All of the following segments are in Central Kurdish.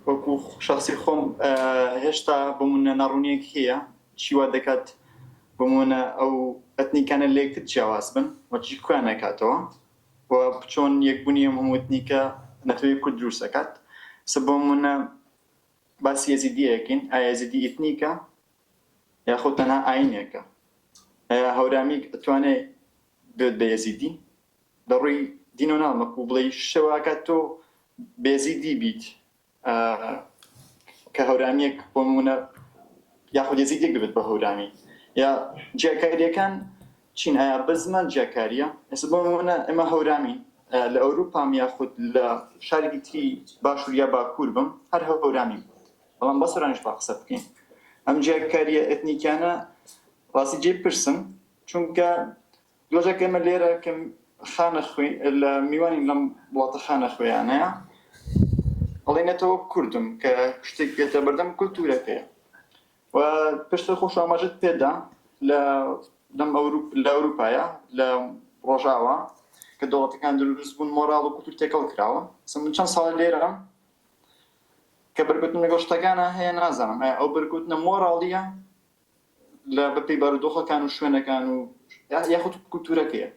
وەکو شخصی خۆم هێشتا بمونە ناڕوونیەک هەیە چیوا دەکات بمونە ئەو ئەتنیکانە لە یەکتر جیاواز بن وەچی کویان نەکاتەوە و چۆن یەکبوونی ئەم هەموو ئەتنیکە نەتەوەی کورد دروست دەکات. بمونە باسی یەزیدیەکەین، ئایا یەزیدی ئەتنیکە یاخود تەنها ئاینێکە؟ هەورامی ئەتوانێت بێت بە یەزیدی لە ڕووی دین و ناڵمەکو بڵێ شەواکات تۆ بێزیدی بیت کە هەورامیەک بۆمونە یاخود یەزیدێک ببێت بە هەورامی یا جیاکاریەکان چین؟ ئایا بە زمان جیاکاریە؟ ئێستا بۆمونە ئێمە هەورامین لە ئەوروپام یاخود لە شارێکی تری باشوور یا باکوور بم هەر هەورامی بوو، بەڵام بە سەرانش با قسە بکەین. ئەم جیاکاریە ئەتنیکانە ڕاستی جێ پرسم، چونکە لۆژێک ئێمە لێرە کە خانە خوێ لە میوانی لەم وڵاتە خانە خوێیانەیە ئەڵێنێتەوە کوردم کە شتێک بێتە بەردەم کولتورەکەیە و پشتە خۆش ئاماژەت پێدا لە ئەوروپایە لە ڕۆژاوە کە دەوڵەتەکان دروست بوون مۆراڵ و کولتور تێکەڵ کراوە. من چەند ساڵ لێرەم کە بەرگوتن لەگەڵ شتەکانە هەیە نازانم ئایا ئەو بەرگوتنە مۆراڵیە لە بەپێی بارودۆخەکان و شوێنەکان و یاخود کولتورەکەیە.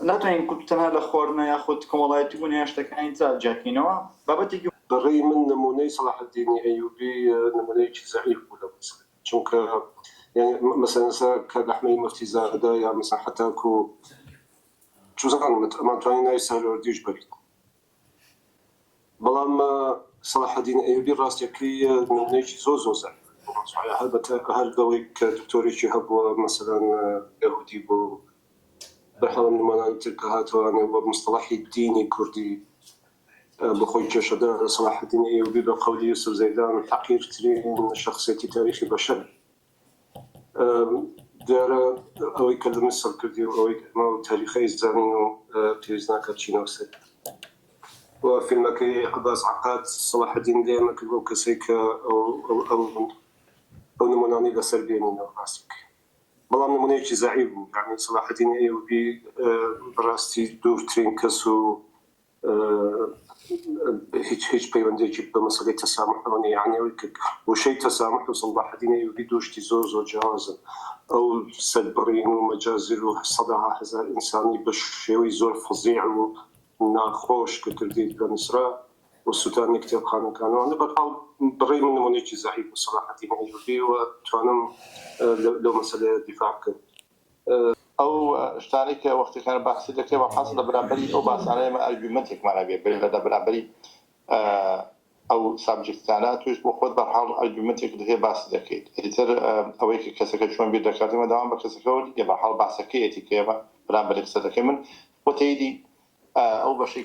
ناتوانین تەنها لە خۆرنە یاخود کۆمەڵایەتی بوون یا شتەکانی تر جیاکەینەوە. بابەتێکی بەڕێی من نمونەی سەلاح الدینی ئەیوبی نمونەیەکی زەعیف بوو لە مەسەلە، چونکە يعني مثلا كلحمي مفتي زاهدا يا مثلا حتى كو شو زمان ما تواني يسهل ورديش بريد بلام صلاح الدين أيوبي راس يكي نيجي زوزو زعيم صحيح هل دويك دكتوري شهاب مثلا يهودي بو بحرم من تلك هاتواني ومصطلحي الديني كردي بخوي جشدا صلاح الدين أيوبي بقول يوسف زيدان تحقير ترين شخصيتي تاريخي بشر دار أو يكلم مصر كردي أو ما تاريخي الزمن وتيزنا كاتشينوسي وفي المكي قباس عقاد صلاح الدين دائما كلو كسيكا أو نموناني لسربيني نواسك بلام نمونيش زعيم يعني صلاح الدين أيوبي براستي دور ترين كسو هيج بيونديجي بمسألة تسامح يعني وشيء تسامح وصلاح الدين أيوبي دوشتي زوزو جوازا أو سلبرين ومجازر وصداها هذا إنساني بشوي زور فظيع وناخوش كترديد بمصر والسودان كتاب خانة كانوا أنا بحاول بري من نمونيجي زعيم صلاح الدين أيوبي وتوانم لو مسألة دفاع كن او اشتاني که وقتی كان بحث دكتور وحاصل برابري او بحث عليه ما ارجومنتك معنا بيبري برابري او سابجكتانات توش بخود برحال ارجومنتك ده بحث دكيت يتر اويك كسكه شلون بيد دكاتره ما دام بكسكه دي برحال بحثكيتي كيما برابري قصتك من وتيدي او بشي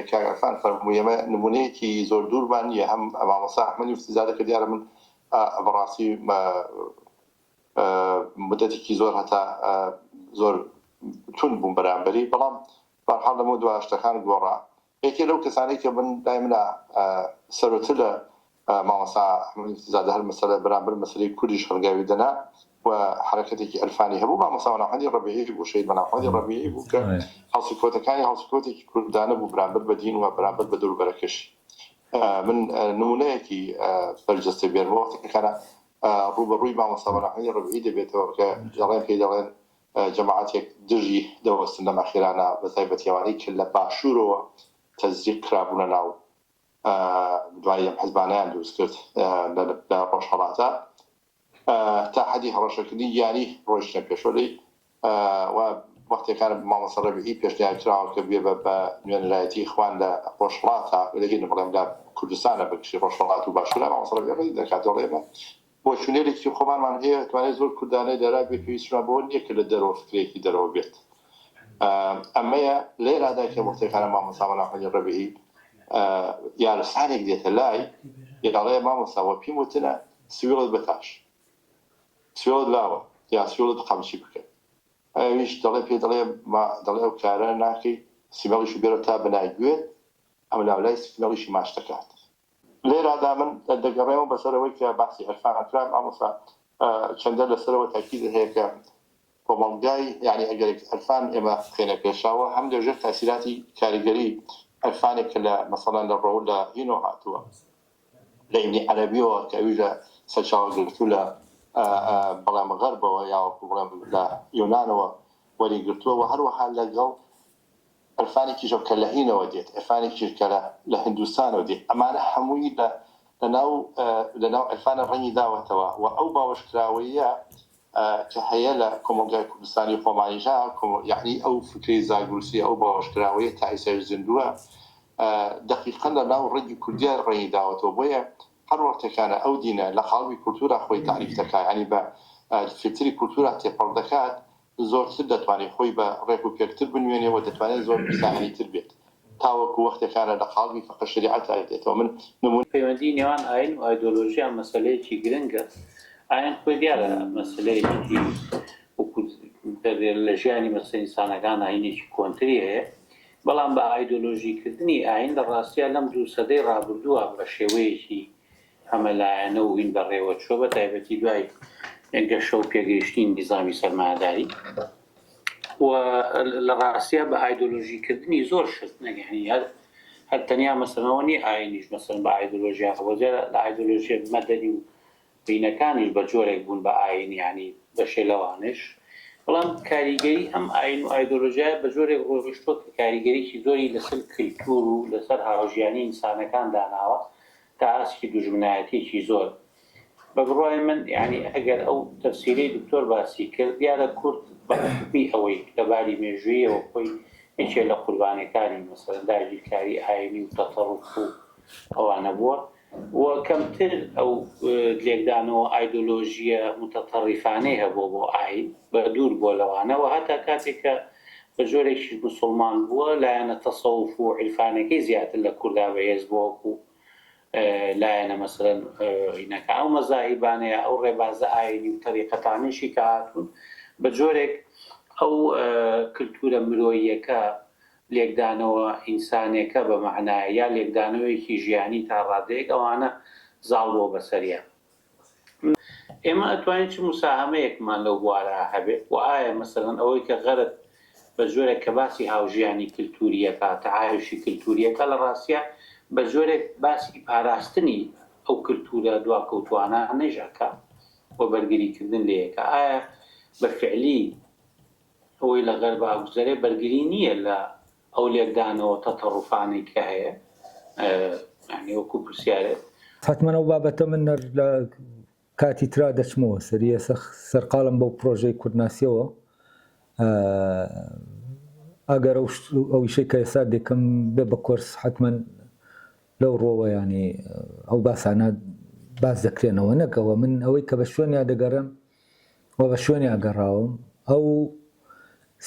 كعرفان فرمويه نمونيتي زور دور بان يهم امام صاحب من افتزادك ديار من براسي مدتێکی زۆر هەتا زۆر تون بووم بەرامبەری بەڵام بەرحاڵ لەمە دوای شتەکان گۆڕا یەکێ لەو کەسانەی کە من دایمنا سەرۆتر لە مامۆستا زادە هەر مەسەلە بەرامبەر مەسەلەی کوردیش هەڵگاوی دەنا و حرەکەتێکی ئەلفانی هەبوو مامۆستا ناحمەدی ڕەبیعی بوو شەید ناحمەدی ڕەبیعی بوو کە هەڵسوکۆتەکانی هەڵسوکۆتێکی کوردانە بوو بەرامبەر بە دین و بەرامبەر بە دەوروبەرەکەش من نمونەیەکی بەرجەستە بێنم وەختێکەکانە ڕوبەڕووی مامۆستا ناحمەدی ڕەبیعی دەبێتەوە کە دەڵێن پێی دەڵێن جەماعەتێک دژی دەوەستن لە مەخێرانە بە تایبەتیەوەی کە لە باشوورەوە تەزریق کرابوونە ناو دوای ئەم حیزبانەیان دروست کرد لە ڕۆژهەڵاتە تا حەدی هەڕەشەکردنی یاری ڕۆیشتە پێشۆلەی و وەختێکانە مامۆستا ڕەبیعی پێشنیار کراوە کە بێ بە نوێنەرایەتی خوان لە ڕۆژهەڵاتە لەگەن بڵێم لە کوردستانە بەکشی ڕۆژهەڵات و باشوورە مامۆستا ڕەبیعی دەکات دەڵێمە بۆ شوێنێکی خۆمانمان هەیە توانێت زۆر کوردانەی دەرا بێ پێویستمان بۆ نییە کە لە دەرەوە فکرێکی دەرەوە بێت ئەمەیە لێرادا کە وەختێکانە مامۆستا ناحمەدی ڕەبیعی یارستانێک دێتە لای دەڵێ مامۆستاوە پێم وتنە سوێڵت بەتاش سوێڵت لاوە یا سوێڵت قەمچی بکە ئەویش دەڵێ پێ دەڵێ ئەو کارە ناکەی سیمەڵیش بێرە تا بەنایگوێت ئەم لاولای سیمەڵیشی ماش دەکات لێرادا من دەگەڕێەوە بەسەرەوەی کە باسی عەرفانەکرام ئامۆستا چەندە لەسەرەوە تاکید هەیە کە کۆمەڵگای یعنی ئەگەر عەرفان ئێمە خێنە پێشاوە هەم دەژێت تاثیراتی کاریگەری الفاني كلا مثلا الرول هينو هاتوا لأني عربية كأوجا سشاو قلتولا بلا مغرب ويا بلا يونان ولي قلتوا وهروها لقوا الفاني كيجو كلا هنا وديت الفاني كيجو كلا لهندوستان وديت أما أنا حموي لناو الفان الرني داوتوا وأوبا وشكراوية كهيلا كومونجا كردستاني قومانيجا يعني أو فكري زاغروسي أوبا وشكراوية تعيسير زندوها دقيقا لناو ردي كردية الرني داوتوا بويا هر وقت كان أو دينا لقالبي كولتورا خوي تعريف تكا يعني بفكري كولتورا تبردكات زور تدتواني خوي بريكو كيكتر بنيوني ودتواني زور بساعني تربيت تاوكو وقت كان لقالبي فقط شريعة عيدته من نمون پەیوەندی نێوان ئاین و ئایدۆلۆژیان مەسەلەیەکی گرنگە ئاین خۆی دیارە مەسەلەیەکی لە ژیانی مەسەلەی ئینسانەکان ئاینێکی کۆنتری هەیە بەڵام بە ئایدۆلۆژیکردنی ئاین لە ڕاستیە لەم دوو سەدەی ڕابردووە بە شێوەیەکی هەمەلایەنە و هین بەڕێوە چۆ بە تایبەتی دوای گەشە و پێگەیشتنی نیزامی سەرمایەداری و لە ڕاستیە بە ئایدۆلۆژیکردنی زۆر شت نەگەهنی هەر تەنیا مەسەلەوە نیە ئاینیش مەسەڵەن بە ئایدۆلۆژیا خەوەجێ لە ئایدۆلۆژیا مەدەنی و بینەکانیش بە جۆرێک بوون بە ئاین ینی بەشێ لەوانش بەڵام کاریگەری ئەم ئاین و ئایدۆلۆژیای بە جۆرێک ڕۆژشتۆ کە کاریگەریی زۆری لەسەر کلتور و لەسەر هاوژیانی ئینسانەکان داناوە تا ئاسکی دوژمنایەتێکی زۆر بە بڕای من ینی ئەگەر ئەو تەفسیرەی دکتۆر باسی کرد دیارە کورد بەحکمی ئەوەی لەباری مێژوویەوە خۆی هیچێ لە قوربانەکانی مەسەڵەن داگیرکاری ئاینی و تەتەڕوف و ئەوانە بووە و کەمتر ئەو لێکدانەوە ئایدۆلۆژیە متەتەڕیفانەی هەبووە بۆ ئاین بە دوور بۆ لەوانەوە هەتا کاتێک کە بە جۆرێکی موسڵمان بووە لایەنە تەسەووف و عیرفانەکەی زیاتر لە کووردا بەهێز بووەکو لایەنە مەسەڵەن هینەکە ئەو مەزاهیبانەیە ئەو ڕێبازە ئاینی و تەریقەتانیشی کە هاتوون بە جۆرێک ئەو کلتورە مرۆییەکە لێکدانەوە ئینسانێکە بە معنایە یا لێکدانەوەیەکی ژیانی تا ڕادەیەک ئەوانە زاڵ بۆ بەسەریە ئێمە ئەتوانین چ موساهەمەیەکمان لەو بوارە هەبێت و ئایا مەسەڵەن ئەوەی کە غەرت بە جۆرێک کە باسی هاوژیانی کلتوریەکە تەعایشی کلتوریەکە لە ڕاستیە بە جۆرێک باسی پاراستنی ئەو کلتورە دواکەوتوانە نەژاکە بۆ بەرگریکردن لەیەکە ئایا بە فعلی ئەوەی لە غەرب ئاگوزەرێ بەرگری نییە لە ئەو لێکدانەوە تەتەڕوفانەی کە هەیە ینی وەکو پرسیارێت حتمما ئەو بابەتە من لە کاتی ترا دەچمەوە سەریە سەرقاڵم بەو پرۆژەی کوردناسیەوە ئەگەر ئەویشەی کە ئێستا دێکم بێ بە کۆرس حتمما لەو ڕۆوە ینی ئەو باسانە باس دەکرێنەوە نەکەوە من ئەوەی کە بە شوێنیا دەگەڕم و بە شوێنیا گەڕاوم ئەو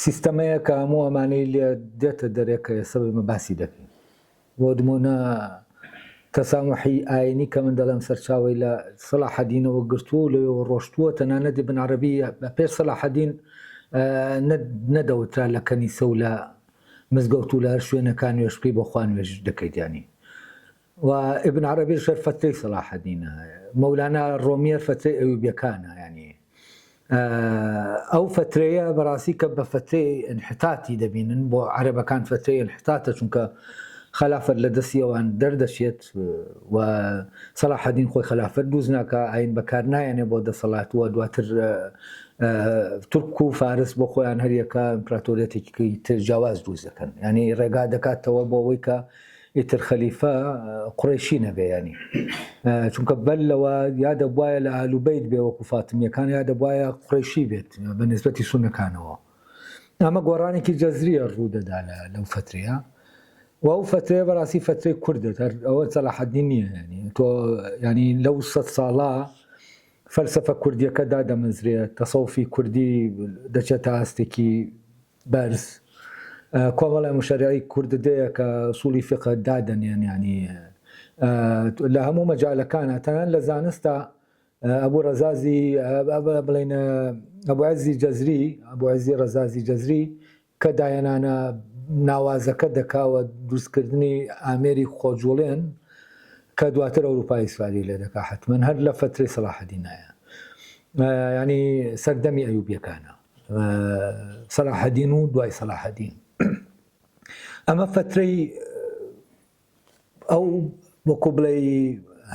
سیستەمەیە کە هەموو ئەمانەی لێ دێتە دەرێکە ئێستا بمە باسی دەکەین بۆ نمونە تەسامحی ئاینی کە من دەڵێم سەرچاوی لە سەلاحەدینەوە گرتووە لەوێ ڕۆشتووە تەنانەت بن عەرەبی پێش سەلاحەدین نەدەوترا لە کەنیسە و لە مزگەوت و لە هەر شوێنەکان وێشپی بۆ خوا نوێژ دەکەیت ینی و ئیبن عەرەبی شەر فەترەی سەلاحەدینە مەولانا ڕۆمیە فەترەی ئەیوبیەکانە ینی ئەو فترەیە بەڕاستی کە بە فترەی انحتاتی دەبینن بۆ عەرەبەکان فترەی انحتاتە چونکە خلافەت لە دەستیەوان دەردەشێت و سەلاحەدین خۆی خلافەت دروست ناکە ئاین بەکار نایەنێ بۆ دەسەڵاتوە دواتر تورک و فارس بۆ خۆیان هەریەکە ئیمپراتۆریەتێکی تر جیاواز دروست دەکەن ینی ڕێگا دەکاتەوە بۆ ئەوەی کە ئیتر خەلیفە قوڕیشی نەبێ ینی چونکە بەلەوە یا دەبوایە لە ئالوبەیت بێ وەکو فاتمیەکان یا دەبوایە قوڕیشی بێت بە نسبەتی سونەکانەوە ئەمە گۆڕانێکی جەزریە ڕوو دەدا لەو فترەیە و ئەو فترەیە بەڕاستی فترەی کوردێت ئەوە سەلاحەدین نییە ینی تۆ ینی لەو 100 ساڵە فەلسەفە کوردیەکە دادەمەزرێت تەسەوفی کوردی دەچێتە ئاستێکی بەرز کۆمەڵای مشەریعی کورددەیە کە ئوسوڵی فقه دادەنێن ینی لە هەموو مەجالەکانە تەنان لە زانستە ئەبوو ڕەزازی بڵێن ئەبوو عەزی جەزری ئەبوو عەزی ڕەزازی جەزری کە دایەنانە ناوازەکە دەکاوە دروستکردنی ئامێری خۆجوڵێن کە دواتر ئەوروپای ئیسرائیلی لێ دەکا حتمما هەر لە فترەی سەلاحەدینایە ینی سەردەمی ئەیوبیەکانە سەلاحەدین و دوای سەلاحەدین ئەمە فترەی ئەو وەکو بڵێ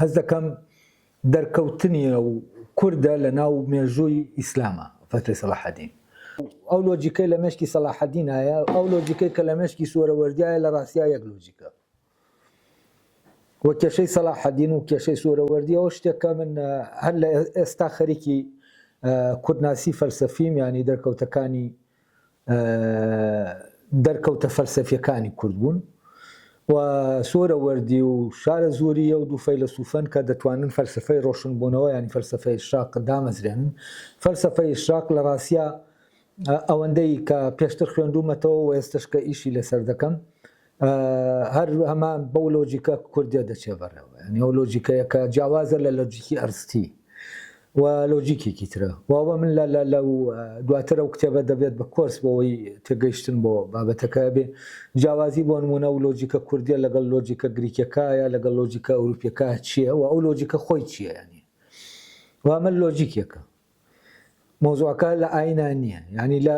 هەز دەکەم دەرکەوتنی و کوردە لە ناو مێژووی ئیسلامە فترەی سەلاحەدین. ئەو لۆجیکەی لە مێشکی سەلاحەدینایە، ئەو لۆجیکەی کە لە مێشکی سوورەوەردیایە لە ڕاستیە یەک لۆجیکە. وە کێشەی سەلاحەدین و کێشەی سوورەوەردی ئەو شتێکە من هەر لە ئێستا خەریکی کوردناسی فەلسەفیم، ینی دەرکەوتە فەلسەفیەکانی کورد بوون و سوورەوەردی و شارە زوریە و دوو فەیلسوفەن کە دەتوانن فەلسەفەی ڕۆشنبوونەوە ینی فەلسەفەی ئیشراق دامەزرێنن. فەلسەفەی ئیشراق لە ڕاستیە ئەوەندەی کە پێشتر خوێندومەتەوە و ئێستش کە ئیشی لەسەر دەکەم هەر هەمان بەو لۆجیکە کوردیە دەچێ بەڕێوە، ینی ئەو لۆجیکەیە کە جیاوازە لە لۆجیکی ئەرستی و لۆجیکێکی ترە. واوە من لەو دواتر ئەو کتێبە دەبێت بە کۆرس بۆەوەی تێگەیشتن بۆ بابەتەکە بێ جیاوازی بۆ نمونە و لۆجیکە کوردیە لەگەڵ لۆجیکە گریکەکایە لەگەڵ لۆجیکە ئەوروپیەکە چییە و ئەو لۆجیکە خۆی چییە، ینی وامە لۆجیکێکە مۆزوعەکە لە ئاینە نییە، ینی لە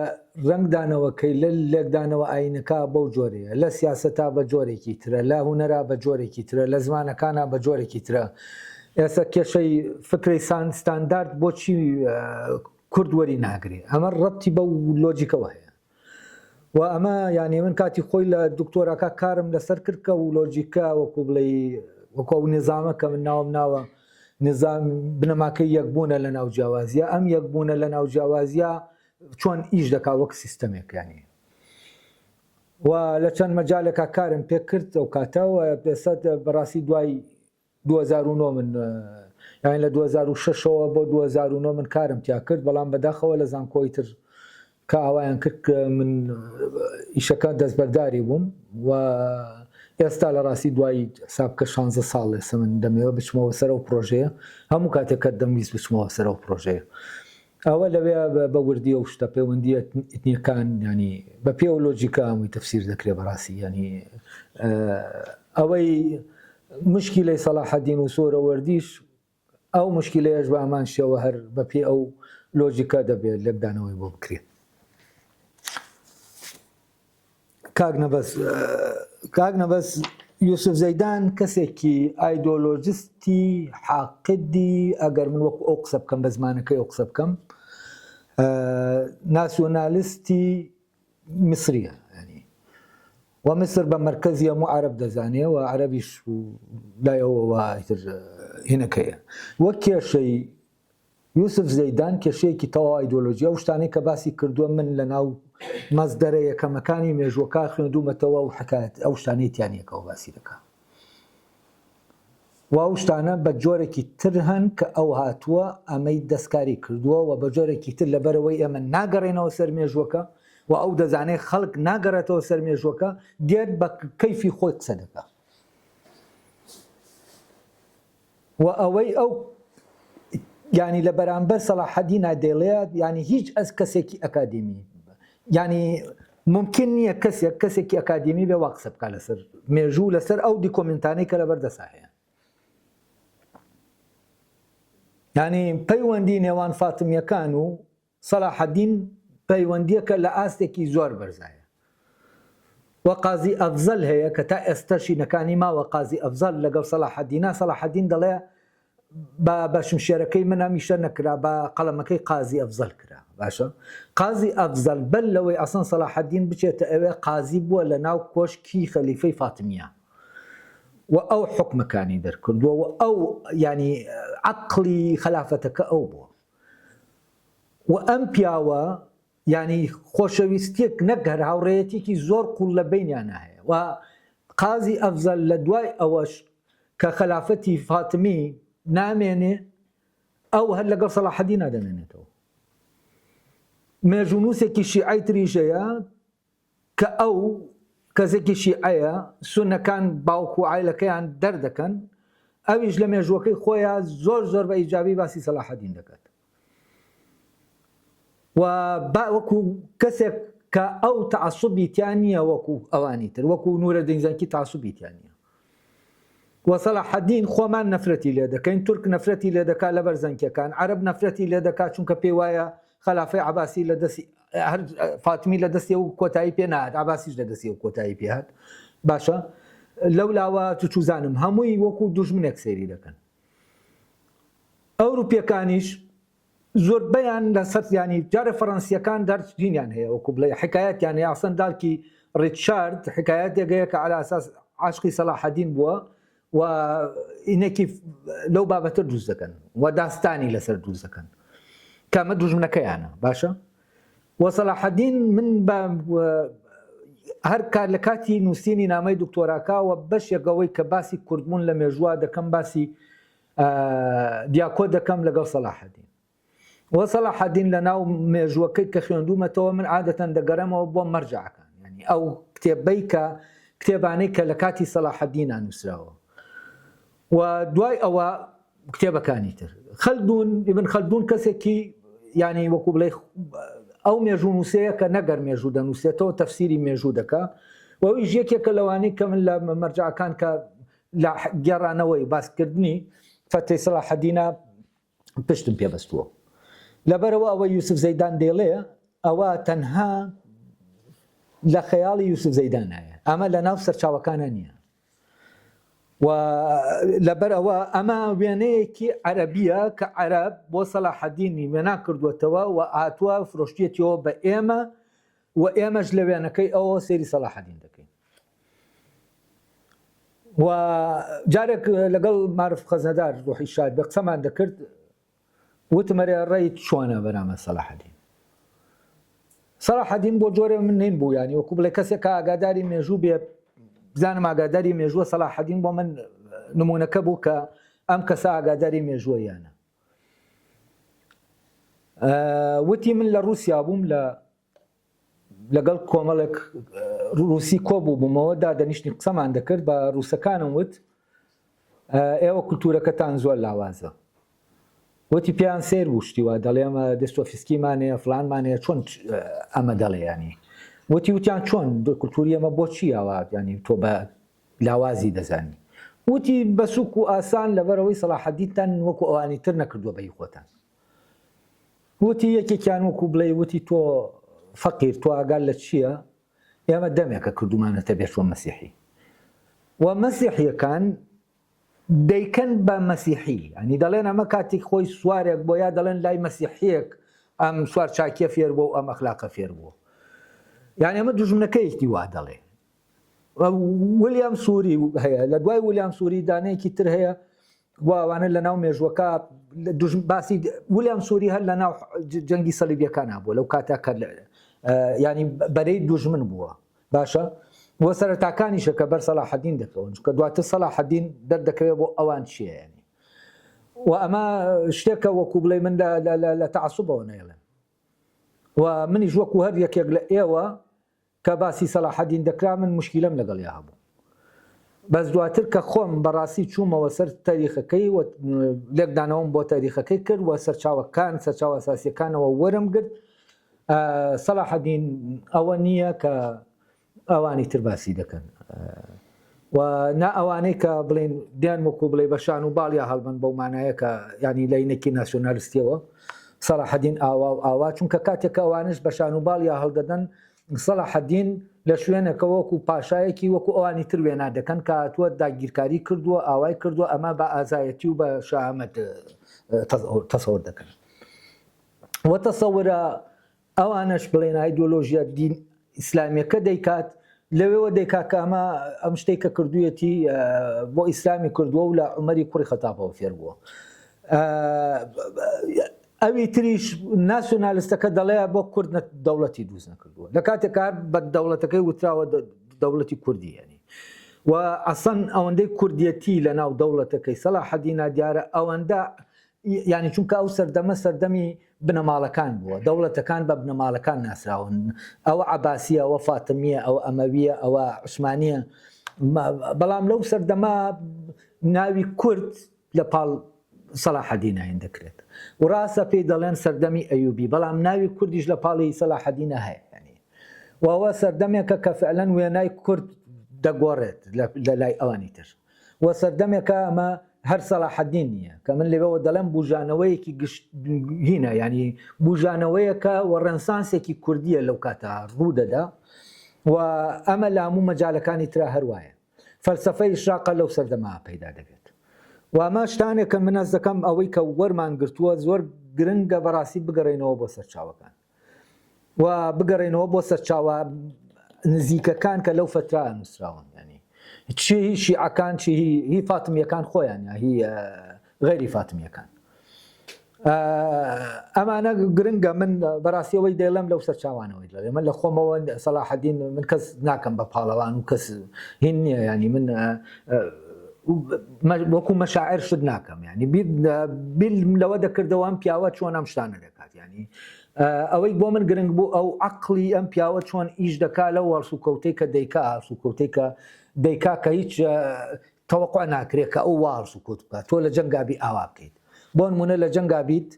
ڕنگدانەوەکەی لە لێکدانەوە ئاینەکە بەو جۆرەیە، لە سیاسەتا بە جۆرێکی ترە، لە هوەرا بە جۆرێکی ترە، لە زمانەکانە بە جۆرێکی ترە. ئێستا کێشەی فکری ستاندارد بۆچی کورد وەری ناگرێ؟ ئەمە ڕەتی بەو لۆجیکەوە هەیە و ئەمە ینی من کاتی خۆی لە دکتۆراکە کارم لەسەر کرد کە و لۆجیکە وەکو بڵێ وەکو ئەو نظامە کە من ناوم ناوە نظام بنەماکەی یەکبوونە لە ناو جیاوازیە، ئەم یەکبوونە لە ناو جیاوازیە چۆن ئیش دەکا وەک سیستەمێک ینی و لە چەند مەجالێکا کارم پێ کرد ئەو کاتەوە پێسەد بەڕاستی دوای 2009 من یان لە 2006ەوە بۆ 2009 من کارم تیا کرد، بەڵام بەداخەوە لە زانکۆی تر کە ئاوایان کرد کە من ئیشەکە دەستبەرداری بووم و ئێستا لە ڕاستی دوای سابکە 16 ساڵ ئێستا من دەمەوە بچمەوە سەر ئەو پرۆژەیە، هەموو کاتێککە دەمویست بچمەوە سەر ئەو پرۆژەیە. ئەوە لەوێ بە وردی و شتە پەیوەندیە ئتنیەکان ینی بە پێ و لۆجیکە هەمووی تەفسیر دەکرێت بەڕاستی، ینی ئەوەی مشکلەی سەلاحەدین و سوورەوەردیش ئەو مشکلەیەش بە ئەمان شێوە هەر بە پێ ئەو لۆجیکە دەبێت لەکدانەوەی بۆ بکرێت. کاک نەبەس یوسف زەیدان کەسێکی ئایدۆلۆژیستی حاقدی، ئەگەر من وەکو ئەو قسە بکەم بە زمانەکەی ئەو قسە بکەم، ناسیۆنالیستی میسریە، ینی و مصر بە مەرکەزی هەموو عەرەب دەزانێ و عەرەبیش لایەوە تر هینەکەیە. وەک کێشەی یوسف زەیدان کێشەیەکی تەواو ئایدۆلۆژی ئەو شتانەی کە باسی کردووە من لە ناو مەزدەرە یەکەمەکانی مێژوەکە خوێندومەتەوە و حکایەت ئەو شتانەی تیانیەکەەوە باسی دەکا و ئەو شتانە بە جۆرێکی تر هەن کە ئەو هاتووە ئەمەی دەستکاری کردووە و بە جۆرێکی تر لەبەرەوەی ئێمە ناگەڕێنەوە سەر مێژوەکە و ئەو دەزانێت خەڵک ناگەڕێتەوە سەر مێژوەکە دێت بە کەیفی خۆی قسە دەکا و ئەوەی ئەو ینی لە بەرامبەر سەلاحەدین دەڵێت ینی هیچ ئەس کەسێکی ئەکادمی ینی ممکن نییە کەسێکی ئەکادمی بێ وا قسە بکە لەسەر مێژوو لەسەر ئەو دیکۆمنتانەی کە لەبەردەسا هەیە. ینی پەیوەندی نێوان فاتمیەکان و سەلاحەدین پەیوەندیەکە لە ئاستێکی زۆر بەرزایە و قازی ئەفزەل هەیە کە تا ئێستاشی نەکانی ماوە قازی ئەفزەل لەگەڵ سەلاحەدینە، سەلاحەدین دەڵێ بە شمشێرەکەی منە میشە نەکرا، بە قەڵەمەکەی قازی ئەفزەل کرا. باشە قازی ئەفزەل بەل لەوەی ئەسڵەن سەلاحەدین بچێتە ئەوێ قازی بووە لە ناو کۆشکی خەلیفەی فاتمیە و ئەو حکمەکانی دەرکردووە و ئەو ینی عەقڵی خەلافەتەکە ئەو بووە و ئەم پیاوە ینی خۆشەویستیەک نەگەر هاوڕێیەتێکی زۆر قوڵ لە بینیانە هەیە و قازی ئەفزەل لە دوای ئەوەش کە خەلافەتی فاتمی نامێنێ ئەو هەر لەگەڵ سەلاحەدین دەمێنێتەوە. مێژوونووسێکی شیعەی تریژەیە کە ئەو کەسێکی شیعەیە سونەکان باوکو عایلەکەیان دەردەکەن، ئەویش لە مێژووەکەی خۆیان زۆر بە ئیجابی باسی سەلاحەدین دەکات و وەکو کەسێک کە ئەو تەعەسسوبی تیان نییە وەکو ئەوانی تر، وەکو نورەدین زەنکی تەعەسسوبی تیان نییە و سەلاحەدین خۆمان نەفرەتی لێ دەکەین، تورک نەفرەتی لێ دەکات لەبەر زەنکیەکان، عەرەب نەفرەتی لێ دەکات چونکە پێی وایە خەلافەی عەباسی لە دەستی فاتمی لە دەستی و کۆتایی پێ نهات، عەباسیش لە دەستی و کۆتایی پێ هات. باشە لەولاوە توچوزانم هەمووی وەکو دوژمنێک سەیری دەکەن. ئەوروپیەکانیش زۆربەیان لەسەر ینی جارە فەڕەنسیەکان دەرچینیان هەیە وەکو بڵێ حکایەتیان هەیە ئاسەن داڵکی ڕیچارد حکایەتێکەیە کە عەلە ئاساس عاشقی سەلاحەدین بووە و ئینێکی لەو بابەتە دروست دەکەن و داستانی لەسەر دروست دەکەن کامە دوژمنەکەیانە باشە و سەلاحەدین من هەر کار لە کاتی نووسینی نامەی دکتۆراکەوە بەشێکەوەی کە باسی کوردبوون لە مێژووە دەکەم باسی دیاکۆ دەکەم لەگەڵ سەلاحەدین و سەلاحەدین لە ناو مێژووەکەی کە خوێندومەتەوە من عادەتەن دەگەرەمەوە بۆ مەرجەعەکان ینی ئەو کتێبەی کە کتێبانەی کە لە کاتی سەلاحەدینان نووسراوە و دوای ئەوە کتێبەکانی تر ابن خەلدون کەسێکی ینی وەکو بڵێ ئەو مێژوو نووسەیە کە نەگەر مێژوو دەنووسێتەوە تەفسیری مێژوو دەکا و ئەویش یەکێکە لەوانەی کە من لە مەرجەعەکان کە لە گێڕانەوەی باسکردنی فەتەی سەلاحەدینە پشتم پێبەستووە لەبەرەوە ئەوە یوسف زەیدان دێڵێ ئەوە تەنها لە خەیاڵی یوسف زەیدانایە ئەمە لە ناو سەرچاوەکانە نییە و لەبەر ئەوە ئەمە وێنەیەکی عەرەبیە کە عەرەب بۆ سەلاحەدینی وێنا کردوێتەوە و ئاتووە فرۆشتێتەوە بە ئێمە و ئێمەش لە وێنەکەی ئەوە سێری سەلاحەدین دەکەین و جارێک لەگەڵ معرف خەزنەدار ڕۆحی شاد بە قسەمان دەکرد وتمەرێ ڕێیت چۆنە بەرامە سەلاحەدین سەلاحەدین بۆ جۆرێ من نین بوو ینی وەکو بڵێ کەسێک کە ئاگاداری مێژوو بێ بزانم ئاگاداری مێژووە سەلاحەدین بۆ من نمونونەکە بوو کە ئەم کەسە ئاگاداری مێژووە یانە وتی من لە رووسیا بووم لەگەڵ کۆمەڵێک رووسی کۆبوو بوومەوە دادەنیشتنی قسەمان دەکرد بە رووسەکانم وت ئێوە کولتورەکەتان زۆر لاوازە وتی پێیان سێر وشتیوە دەڵێمە دەستۆفیسکیمانەیە فلانمانەیە چۆن ئەمە دەڵێ ینی وتیان چۆن کولتوری ئەمە بۆچی ئەوە ینی تۆ بە لاوازی دەزانی وتی بە سوک و ئاسان لەبەرەوەی سەلاحەدینتان وەکو ئەوانی تر نەکردووە بەی خۆتان وتی یەکێکیان وەکو بڵێ وتی تۆ فەقیر تۆ ئاگال لە چییە ئێمە دەمێکە کردومانەتە بێت چۆن مەسیحی و مەسیحیەکان دەیکەن بە مەسیحی ئەنی دەڵێن ئەمە کاتێک خۆی سوارێک بۆ یا دەڵێن لای مەسیحیەک ئەم سوار چاکیە فێر بوو ئەم ئەخلاقە فێر بووە یعنی ئەمە دوژمنەکەیەکی وا دەڵێ ویلیام سووری هەیە لە دوای ویلیام سووری دانەیەکی تر هەیە واوانە لە ناو مێژوەکە باسی ویلیام سووری هەر لە ناو جەنگی سەلیبیەکان بووە لەو کاتاکە ینی بەرەی دوژمن بووە باشە وە سەرەتاکانیشە کە بەر سەلاحەدین دەکەون کە دواتر سەلاحەدین دەردەکەوێت بۆ ئەوان چییە ینی و ئەمە شتێکە وەکو بڵێ من لە تەعەسوبەوە نەیڵێن و منیش وەکو هەر یەکێک لە ئێوە کە باسی سەلاحەدین دەکرا من مشکیلەم لەگەڵیا هەبوو بەس دواتر کە خۆم بەڕاستی چوومەوە سەر تاریخەکەی و لێکدانەوەم بۆ تاریخەکەی کرد و سەرچاوەکان سەرچاو ئەساسیەکانەوە وەرم گرت سەلاحەدین ئەوە نییە کە ئەوانی تر باسی دەکەن و نا ئەوانەی کە بڵێن دیان وەکو بڵێ بەشان و باڵیا هەڵبن بەو مانایە کە ینی لەینێکی ناسیۆنالیستیەوە سەلاحەدین ئاوا چونکە کاتێک ئەوانش بەشان و باڵیا هەڵدەدەن سەلاحەدین لە شوێنێکە وەکو پاشایەکی وەکو ئەوانی تر وێنا دەکەن کە هاتووە داگیرکاری کردووە ئاوای کردووە ئەمە بە ئازایەتی و بە شەهامەت تەسەوور دەکەن وە تەسەورە ئەوانش بڵێن ئایدۆلۆژیا دین ئیسلامیەکە دەیکات لەوێەوە دەیکات کە ئەمە ئەم شتێک کە کردوویەتی بۆ ئیسلامی کردووە و لە عومەری کوڕی خەتابەوە فێر بووە ئەوی تریش ناسیۆنالیستەکە دەڵێ بۆ کورد دەوڵەتی دروست نەکردووە لە کاتێک کار بە دەوڵەتەکەی وتراوە دەوڵەتی کوردی ینی و ئەسەن ئەوەندەی کوردیەتی لە ناو دەوڵەتەکەی سەلاحەدینە دیارە ئەوەندە ینی چونکە ئەو سەردەمی بنەماڵەکان بووە دەوڵەتەکان بە بنەماڵەکان ناسراون ئەوە عەباسیە ئەوە فاتمیە ئەوە ئەمەویە ئەوە عوسمانیە بەڵام لەو سەردەما ناوی کورد لە پاڵ سەلاحەدینایان دەکرێت و ڕاستە پێی دەڵێن سەردەمی ئەیوبی بەڵام ناوی کوردیش لە پاڵی سەلاحەدینە هەیە ینی وەوە سەردەمێکە کە فعلەن وێنای کورد دەگۆڕێت لە لای ئەوانی تر وە سەردەمێکە ئەمە هەر سەلاحەدین نییە کە من لێوەوە دەڵێم بوژانەوەیەکی گشتگینە ینی بوژانەوەیەکە و ڕەنسانسێکی کوردیە لەو کاتە ڕوو دەدا و ئەمە لە هەموو مەجالەکانی ترا هەروایە فەلسەفەی شاقە لەو سەردەما پەیدا دەبێت و ئەمە شتانێکە من ئەس دەکەم ئەوەی کە وەرمان گرتووە زۆر گرنگە بەڕاستی بگەڕێنەوە بۆ سەرچاوەکان و بگەڕێنەوە بۆ سەرچاوە نزیکەکان کە لەو فترا نووسراون ینی چی هی شیعەکان چی هی فاتمیەکان خۆیان یا هی غەیری فاتمیەکان ئەمانە گرنگە من بەڕاستیەوەی دێڵم لەو سەرچاوانەوەی لەوێ من لە خۆمەوە سەلاحەدین من کەس ناکەم بە پاڵەوان و کەس هین نییە ینی من وەکو مەشاعر شت ناکەم ینی بیل لەوە دەکردەوە ئەم پیاوە چۆن ئەم شتانە دەکات ینی ئەوەی بۆ من گرنگ بوو ئەو عەقڵی ئەم پیاوە چۆن ئیش دەکات لەو وەرسوکەوتەی کە دەیکا هەڵسوکەوتەی کە دەیکا کە هیچ تەوەقع ناکرێت کە ئەو وەرسوکەوت بکات تۆ لە جەنگابی ئاوا بکەیت بۆ نمونە لە جەنگابیت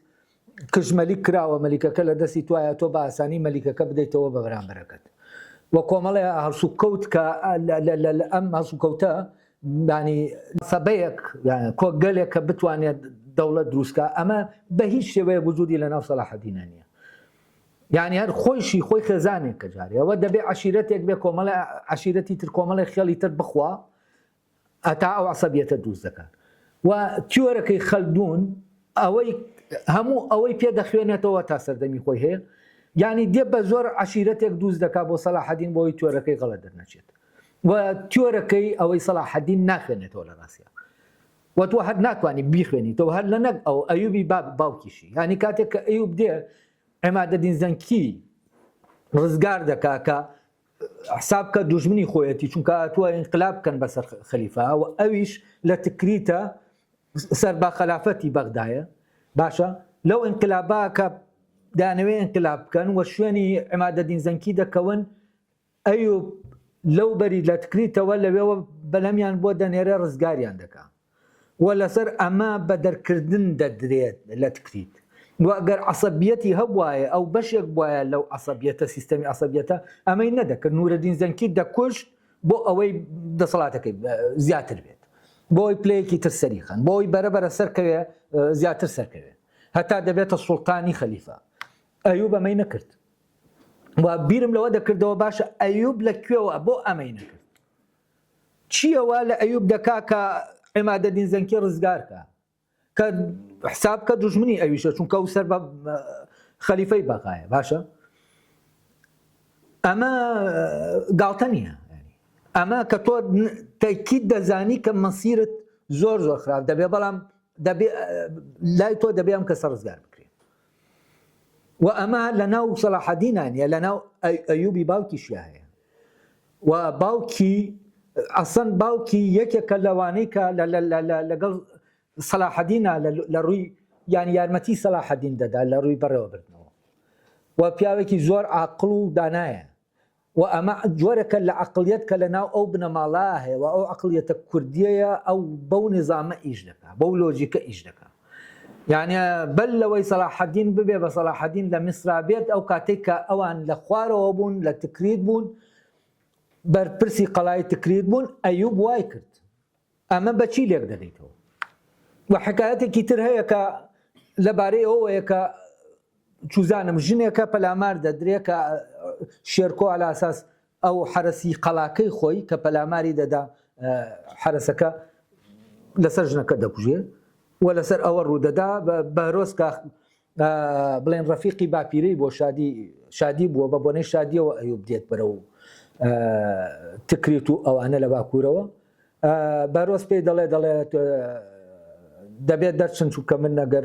کژمەلیک کراوە مەلیکەکە لە دەستی توایە تۆ بە ئاسانی مەلیکەکە بدەیتەوە بە بەرامبەرەکەت وە کۆمەڵێ هەڵسوکەوت کە ئەم هەڵسوکەوتە ینی سەبەیەک کۆگەلێک کە بتوانێت دەوڵەت دروستکە ئەمە بە هیچ شێوەیە وجودی لە ناو سەلاحەدینە نییە یعنی هەر خۆشی خۆی خێزانێک کە جارێ ئەوە دەبێ عەشیرەتێک بێ کۆمەڵە عەشیرەتی تر کۆمەڵی خێڵی تر بخوا ئەتا ئەو عەسەبیەتە دروست دەکات و تیۆرەکەی خەلدون ئەوەی هەموو ئەوەی پێدەخوێنێتەوە تا سەردەمی خۆی هەیە یعنی دێ بە زۆر عەشیرەتێک دروست دەکات بۆ سەلاحەدین بۆی تیۆرەکەی غەڵەت دەرنەچێت و تیۆرەکەی ئەوەی سەلاحەدین ناخوێنێتەوە لە ڕاستیە و تۆ هەر ناتوانانی بیخوێنیتەوە هەر لە نەک ئەو ئەیوبی باوکیشی ینی کاتێک کە ئەیوب دێ عیمادەدین زەنکی ڕزگار دەکا کە حساب کە دوژمنی خۆیەتی چونکە توە ئینقلاب بکەن بەسەر خەلیفە و ئەویش لە تکریتە سەر بە خەلافەتی بەغدایە باشە لەو ئینقلابا کە دانەوێ ئینقلاب بکەن و شوێنی عیمادەدین زەنکی دەکەون ئەیوب لەو بەری لە تکریتەوە لەوێەوە بەلەمیان بۆ دەنێرە ڕزگاریان دەکا و لەسەر ئەمە بە دەرکردن دەدرێت لە تکریت وەگەر عەسەبیەتی هەبوایە ئەو بەشێک بواە لەو عەسەبیەتە سیستەمی عەسەبیەتە ئەمەی نەدەکرد نورەدین زەنکی دەکوشت بۆ ئەوەی دەسەڵاتەکەی زیاتر بێت بۆی پلەیەکی تر سەریخەن بۆی بەرەبەرە سەرکەوێ زیاتر سەرکەوێت هەتا دەبێتە سوڵتانی خەلیفە ئەیوب ئەمەی نەکرد و بیرم لەوە دەکردەوە باشە ئەیوب لەکوێوە بۆ ئەمەی نەکرد چیەوە لە ئەیوب دەکا کە عیمادەدین زەنکی ڕزگارکە کە حساب کە دوژمنی ئەویشە چونکە ئەو سەر بە خەلیفەی بەقایە باشە ئەمە گاڵتە نییە ئەمە کە تۆ تەکید دەزانی کە مەسیرت زۆر زۆر خراپ دەبێ بەڵام لای تۆ دەبێ ئەم کەسە ڕزگار بکرێت و ئەمە لە ناو سەلاحەدینانە لە ناو ئەیوبی باوکیشیا هەیە و باوکی ئەسەن باوکی یەکێکە لەوانەی کە لەگەڵ سەلاحەدینە لە ڕووی یانی یارمەتی سەلاحەدین دەدا لە ڕووی بەڕێوەبردنەوە و پیاوێکی زۆر عاقڵ و دانایە و ئەمە جۆرەکە لە عەقڵیەت کە لە ناو ئەو بنەماڵا هەیە و ئەو عەقڵیەتە کوردیەیە ئەو بەو نظامە ئیش دەکات بەو لۆجیکە ئیش دەکات یعنی بەل لەوەی سەلاحەدین ببێ بە سەلاحەدین لە میسرا بێت ئەو کاتێک کە ئەوان لە خوارەوە بوون لە تکریت بوون بەرپرسی قەڵای تکریت بوون ئەیوب وای کرد ئەمە بەچی لێک دەدەیتەوە و حکایەتێکی تر هەیە کە لەبارەی ئەوەیە کە چوزانم ژنێکە پەلامار دەدرێت کە شێرکۆ على ئاساس ئەو حرەسی قەڵاکەی خۆی کە پەلاماری دەدا حرەسەکە لەسەر ژنەکە دەکوژێت و لەسەر ئەوە ڕوودەدا بەرۆز کە بڵێن ڕەفیقی باپیرەی بۆ شادی بووە بە بۆنەی شادیەوە ئەیوب دێت بەرە و تکریت و ئەوانە لە باکوورەوە بەرۆز پێی دەڵێت دەبێت دەرچن چونکە من نەگەر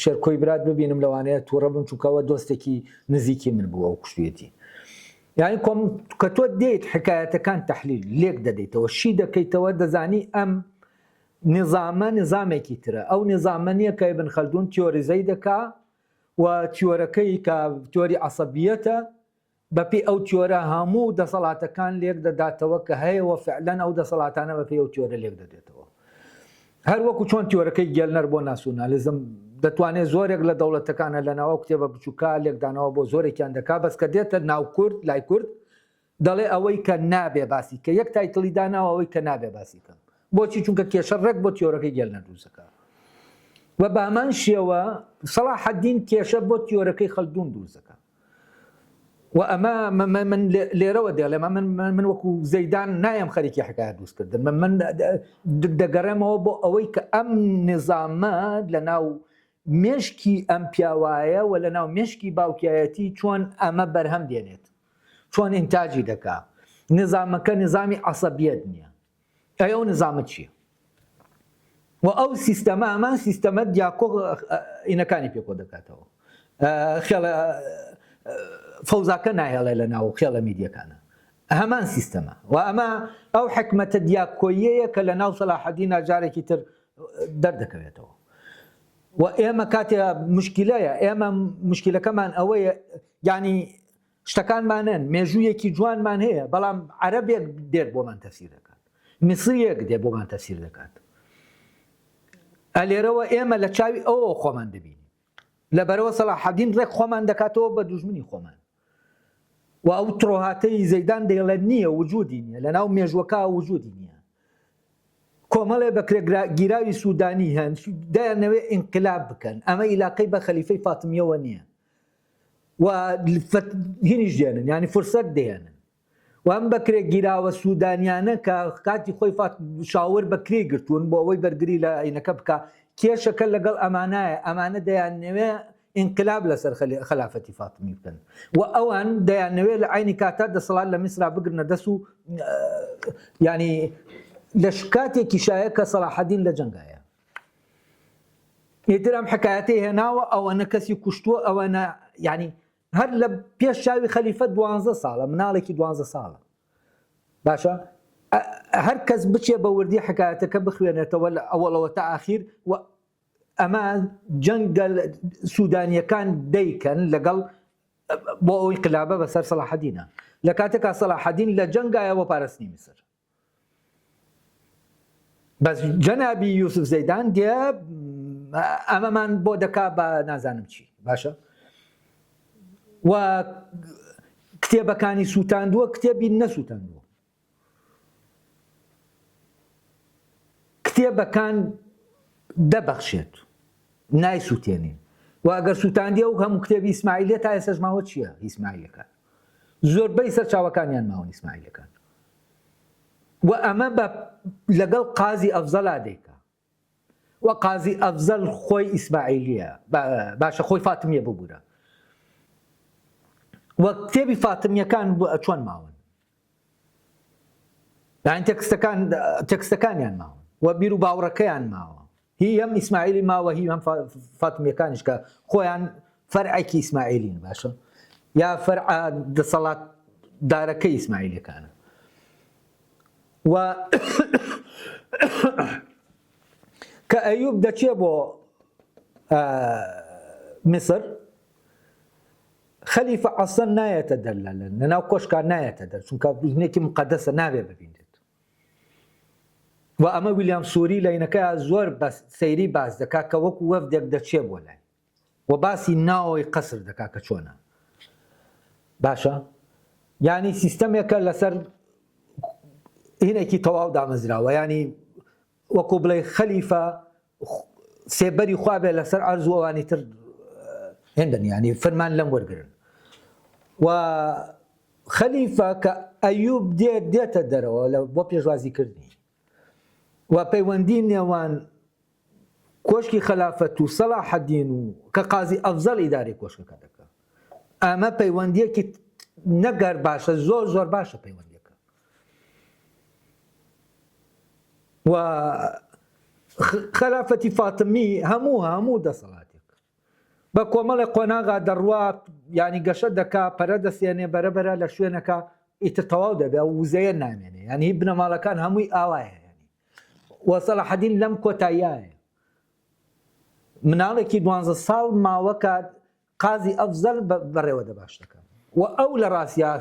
شێرکۆی برات ببینم لەوانەیە تووڕە بم چونکەوە دۆستێکی نزیکی من بووە و کوشتێتی یعنی کە تۆ دێیت حکایەتەکان تەحلیل لێک دەدەیتەوە شی دەکەیتەوە دەزانی ئەم نظامە نظامێکی ترە ئەو نظامە نییە کە ئیبن خەلدون تیۆریزەی دەکا و تیۆرەکەی کە تیۆری عەسەبیەتە بەپێی ئەو تیۆرە هەموو دەسەڵاتەکان لێک دەداتەوە کە هەیەوە فعلەن ئەو دەسەڵاتانە بەپێی ئەو تیۆرە لێک دەدێتەوە هەر وەکو چۆن تیۆرەکەی گێلنەر بۆ ناسیۆنالیزم دەتوانێت زۆرێک لە دەوڵەتەکانە لە ناوە کتێبە بچووکە لێکدانەوە بۆ زۆرێکیان دەکا بەس کە دێتە ناو کورد لای کورد دەڵێ ئەوەی کە نابێ باسی کە یەک تایتڵی داناوە ئەوەی کە نابێ باسی کەم بۆچی چونکە کێشە ڕێک بۆ تیۆرەکەی گێلنەر دروستەکە و بە هەمان شێوە سەلاحەدین کێشە بۆ تیۆرەکەی خەلدون دروستەکە وأما من ليروا دي لما من وكو زيدان نايم خليكي حكاية دوس كردن من دقرم أويك أم نظامات لناو مشكي أم بياوايا ولا ناو مشكي باوكياتي شون أما برهم دينيت شون إنتاجي دكا نظامك نظامي عصبية دنيا أيو نظام تشي وأو سيستما ما سيستما دياكو إنا كاني بيكو دكاتو خيال فوزاکە نایهێڵێ لە ناو خێڵە میدیەکانە هەمان سیستەمە و ئەمە ئەو حکمەتە دیاکۆیەیە کە لە ناو سەلاحەدینە جارێکی تر دەردەکەوێتەوە و ئێمە کاتێ مشکلەیە ئێمە مشکلەکەمان ئەوەیە یعنی شتەکانمانن مێژوویەکی جوانمان هەیە بەڵام عەرەبێک دێر بۆمان تەفسیر دەکات میسریەک دێ بۆمان تەفسیر دەکات ئەلێرەوە ئێمە لە چاوی ئەوە خۆمان دەبین لەبەرەوە سەلاحەدین ڕێک خۆمان دەکاتەوە بە دوژمنی خۆمان و ئەو تڕۆهاتەی زەیدان دەیڵێ نییە وجودی نییە لە ناو مێژوەکە وجودی نییە کۆمەڵێ بەکرێگیراوی سوودانی هەن دەیانەوێ ئینقلاب بکەن ئەمە ئیلاقەی بە خەلیفەی فاتمیەوە نییە و هینیش دێنن ینی فرسەت دێنن و ئەم بەکرێگیراوە سوودانیانە کە کاتی خۆی شاور بەکرێ گرتوون بۆ ئەوەی بەرگری لە عینەکە بکە کێشەکە لەگەڵ ئەمانایە ئەمانە دەیانەوێ ئینقلاب لەسەر خلافەتی فاتمی بکەن و ئەوان دەیانەوێ لە عینی کاتا دەسەڵات لە میسرا بگرنە دەست و ینی لە کاتێکی شایە کە سەلاحەدین لە جەنگایە ئیتر ئەم حکایەتەی هێناوە ئەوەنە کەسی کوشتووە ئەوەنە ینی هەر لە پێش چاوی خەلیفە 12 ساڵە مناڵێکی 12 ساڵە باشە هەر کەس بچێ بە وردی حکایەتەکە بخوێنێتەوە لە ئەوڵەوە تا ئاخیر و ئەمە جەنگە سوودانیەکان دەیکەن لەگەڵ بۆ ئەوەی انقلابە بەسەر سەلاحەدینە لە کاتێکا سەلاحەدین لە جەنگایەوە پاراستنی میسر بەس جەنابی یوسف زەیدان دێ ئەمەمان بۆ دەکا بە نازانم چی باشە و کتێبەکانی سووتاندووە کتێبی نەسووتاندووە کتێبەکان دەبەخشێت نایسووتێنین و ئەگەر سووتاندیە و هەموو کتێبی ئیسماعیلێت تا ئێستا ماوە چییە ئیسماعیلەکان زۆربەی سەرچاوەکانیان ماون ئیسماعیلەکان و ئەمە لەگەڵ قازی ئەفزەلا دەیکا و قازی ئەفزەل خۆی ئیسماعیلیە باشە خۆی فاتمیە ببوورە و کتێبی فاتمیەکان چۆن ماون یعنی تێکستەکانیان ماون و بیر و باوڕەکەیان ماوە هی هەم ئیسماعیلی ماوە هی هەم فاتمیەکانیش کە خۆیان فەرعێکی ئیسماعیلین باشە یا فەرع دەسەڵات دارەکەی ئیسماعیلەکانە و کە ئەیوب دەچێ بۆ میسر خەلیفە عەسەن نایەتە دەر لەناو کۆشکان نایەتە دەر چونکە ژنێکی مقەدەسە نابێ ببینێت و ئەمە ویلیام سووری لە عینەکە زۆر بە سەیری باس دەکات کە وەکو وەفدێک دەچێ بۆ لای و باسی ناوەی قەسر دەکات کە چۆنە باشە ینی سیستەمێکە لەسەر هینێکی تەواو دامەزراوە ینی وەکو بڵێ خەلیفە سێبەری خوا بێ لەسەر ئەرز و ئەوانی تر هێندن ینی فەرمان لەم وەرگرن و خەلیفە کە ئەیوب دێتە دەرەوە بۆ پێشوازیکردنی و پەیوەندی نێوان کۆشکی خەلافەت و سەلاحەدین و کە قازی ئەفزەل ئیداری کۆشکەکە دەکە ئەمە پەیوەندیەکی نەگەر باشە زۆر باشە پەیوەندیەکە و خەلافەتی فاتمی هەموو دەسەڵاتێک بە کۆمەڵی قۆناغا دەڕوا ینی گەشە دەکا پەرە دەسێنێ بەرەبەرە لە شوێنەکە ئیتر تەواو دەبێ و وزەیە نامێنێ ینی هی بنەماڵەکان هەمووی ئاوایە و سەلاحەدین لەم کۆتاییایە مناڵێکی 12 ساڵ ماوەکە قازی ئەفزەل بەڕێوە دەباش دەکەن و ئەو لە ڕاستیا